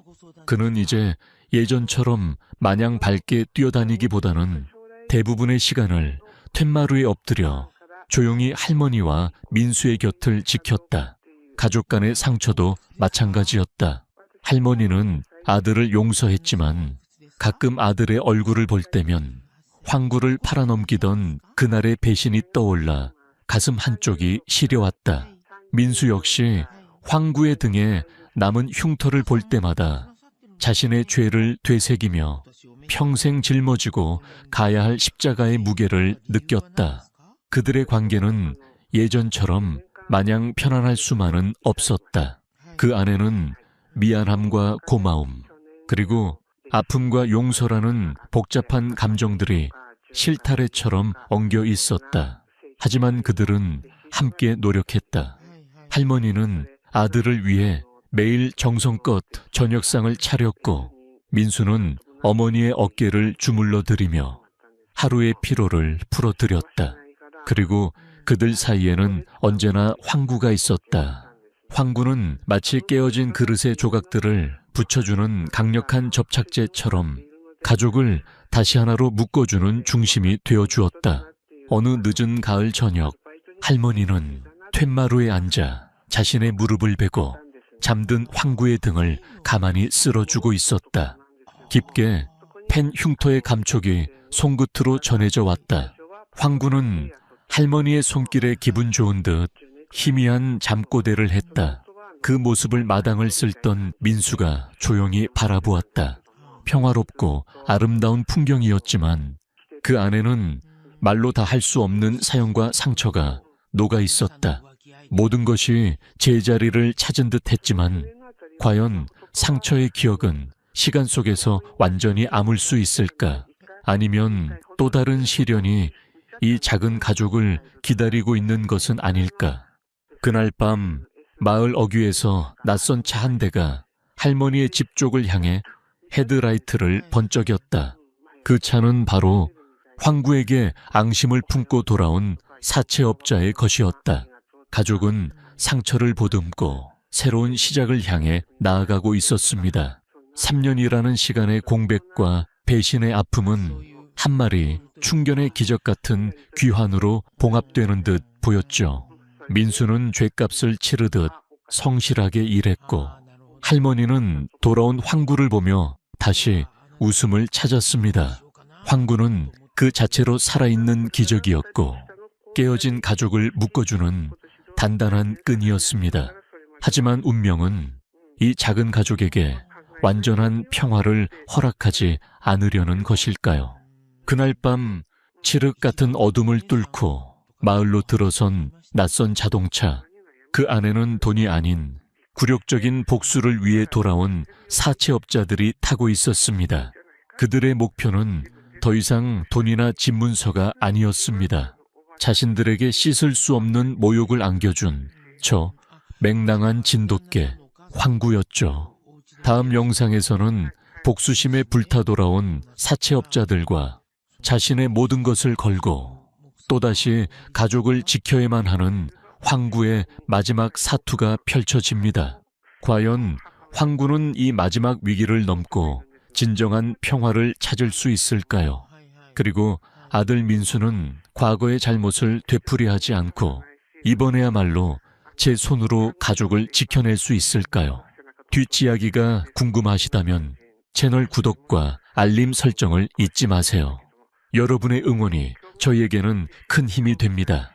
그는 이제 예전처럼 마냥 밝게 뛰어다니기보다는 대부분의 시간을 툇마루에 엎드려 조용히 할머니와 민수의 곁을 지켰다. 가족 간의 상처도 마찬가지였다. 할머니는 아들을 용서했지만 가끔 아들의 얼굴을 볼 때면 황구를 팔아넘기던 그날의 배신이 떠올라 가슴 한쪽이 시려왔다. 민수 역시 황구의 등에 남은 흉터를 볼 때마다 자신의 죄를 되새기며 평생 짊어지고 가야 할 십자가의 무게를 느꼈다. 그들의 관계는 예전처럼 마냥 편안할 수만은 없었다. 그 안에는 미안함과 고마움, 그리고 아픔과 용서라는 복잡한 감정들이 실타래처럼 엉겨 있었다. 하지만 그들은 함께 노력했다. 할머니는 아들을 위해 매일 정성껏 저녁상을 차렸고 민수는 어머니의 어깨를 주물러 드리며 하루의 피로를 풀어드렸다. 그리고 그들 사이에는 언제나 황구가 있었다. 황구는 마치 깨어진 그릇의 조각들을 붙여주는 강력한 접착제처럼 가족을 다시 하나로 묶어주는 중심이 되어주었다. 어느 늦은 가을 저녁, 할머니는 툇마루에 앉아 자신의 무릎을 베고 잠든 황구의 등을 가만히 쓸어주고 있었다. 깊게 팬 흉터의 감촉이 손끝으로 전해져 왔다. 황구는 할머니의 손길에 기분 좋은 듯 희미한 잠꼬대를 했다. 그 모습을 마당을 쓸던 민수가 조용히 바라보았다. 평화롭고 아름다운 풍경이었지만 그 안에는 말로 다 할 수 없는 사연과 상처가 녹아 있었다. 모든 것이 제자리를 찾은 듯 했지만 과연 상처의 기억은 시간 속에서 완전히 아물 수 있을까? 아니면 또 다른 시련이 이 작은 가족을 기다리고 있는 것은 아닐까? 그날 밤 마을 어귀에서 낯선 차 한 대가 할머니의 집 쪽을 향해 헤드라이트를 번쩍였다. 그 차는 바로 황구에게 앙심을 품고 돌아온 사채업자의 것이었다. 가족은 상처를 보듬고 새로운 시작을 향해 나아가고 있었습니다. 3년이라는 시간의 공백과 배신의 아픔은 한 마리 충견의 기적 같은 귀환으로 봉합되는 듯 보였죠. 민수는 죗값을 치르듯 성실하게 일했고 할머니는 돌아온 황구를 보며 다시 웃음을 찾았습니다. 황구는 그 자체로 살아있는 기적이었고 깨어진 가족을 묶어주는 단단한 끈이었습니다. 하지만 운명은 이 작은 가족에게 완전한 평화를 허락하지 않으려는 것일까요? 그날 밤 칠흑 같은 어둠을 뚫고 마을로 들어선 낯선 자동차. 그 안에는 돈이 아닌 굴욕적인 복수를 위해 돌아온 사채업자들이 타고 있었습니다. 그들의 목표는 더 이상 돈이나 집문서가 아니었습니다. 자신들에게 씻을 수 없는 모욕을 안겨준 저 맹랑한 진돗개 황구였죠. 다음 영상에서는 복수심에 불타 돌아온 사채업자들과 자신의 모든 것을 걸고 또다시 가족을 지켜야만 하는 황구의 마지막 사투가 펼쳐집니다. 과연 황구는 이 마지막 위기를 넘고 진정한 평화를 찾을 수 있을까요? 그리고 아들 민수는 과거의 잘못을 되풀이하지 않고 이번에야말로 제 손으로 가족을 지켜낼 수 있을까요? 뒷이야기가 궁금하시다면 채널 구독과 알림 설정을 잊지 마세요. 여러분의 응원이 저희에게는 큰 힘이 됩니다.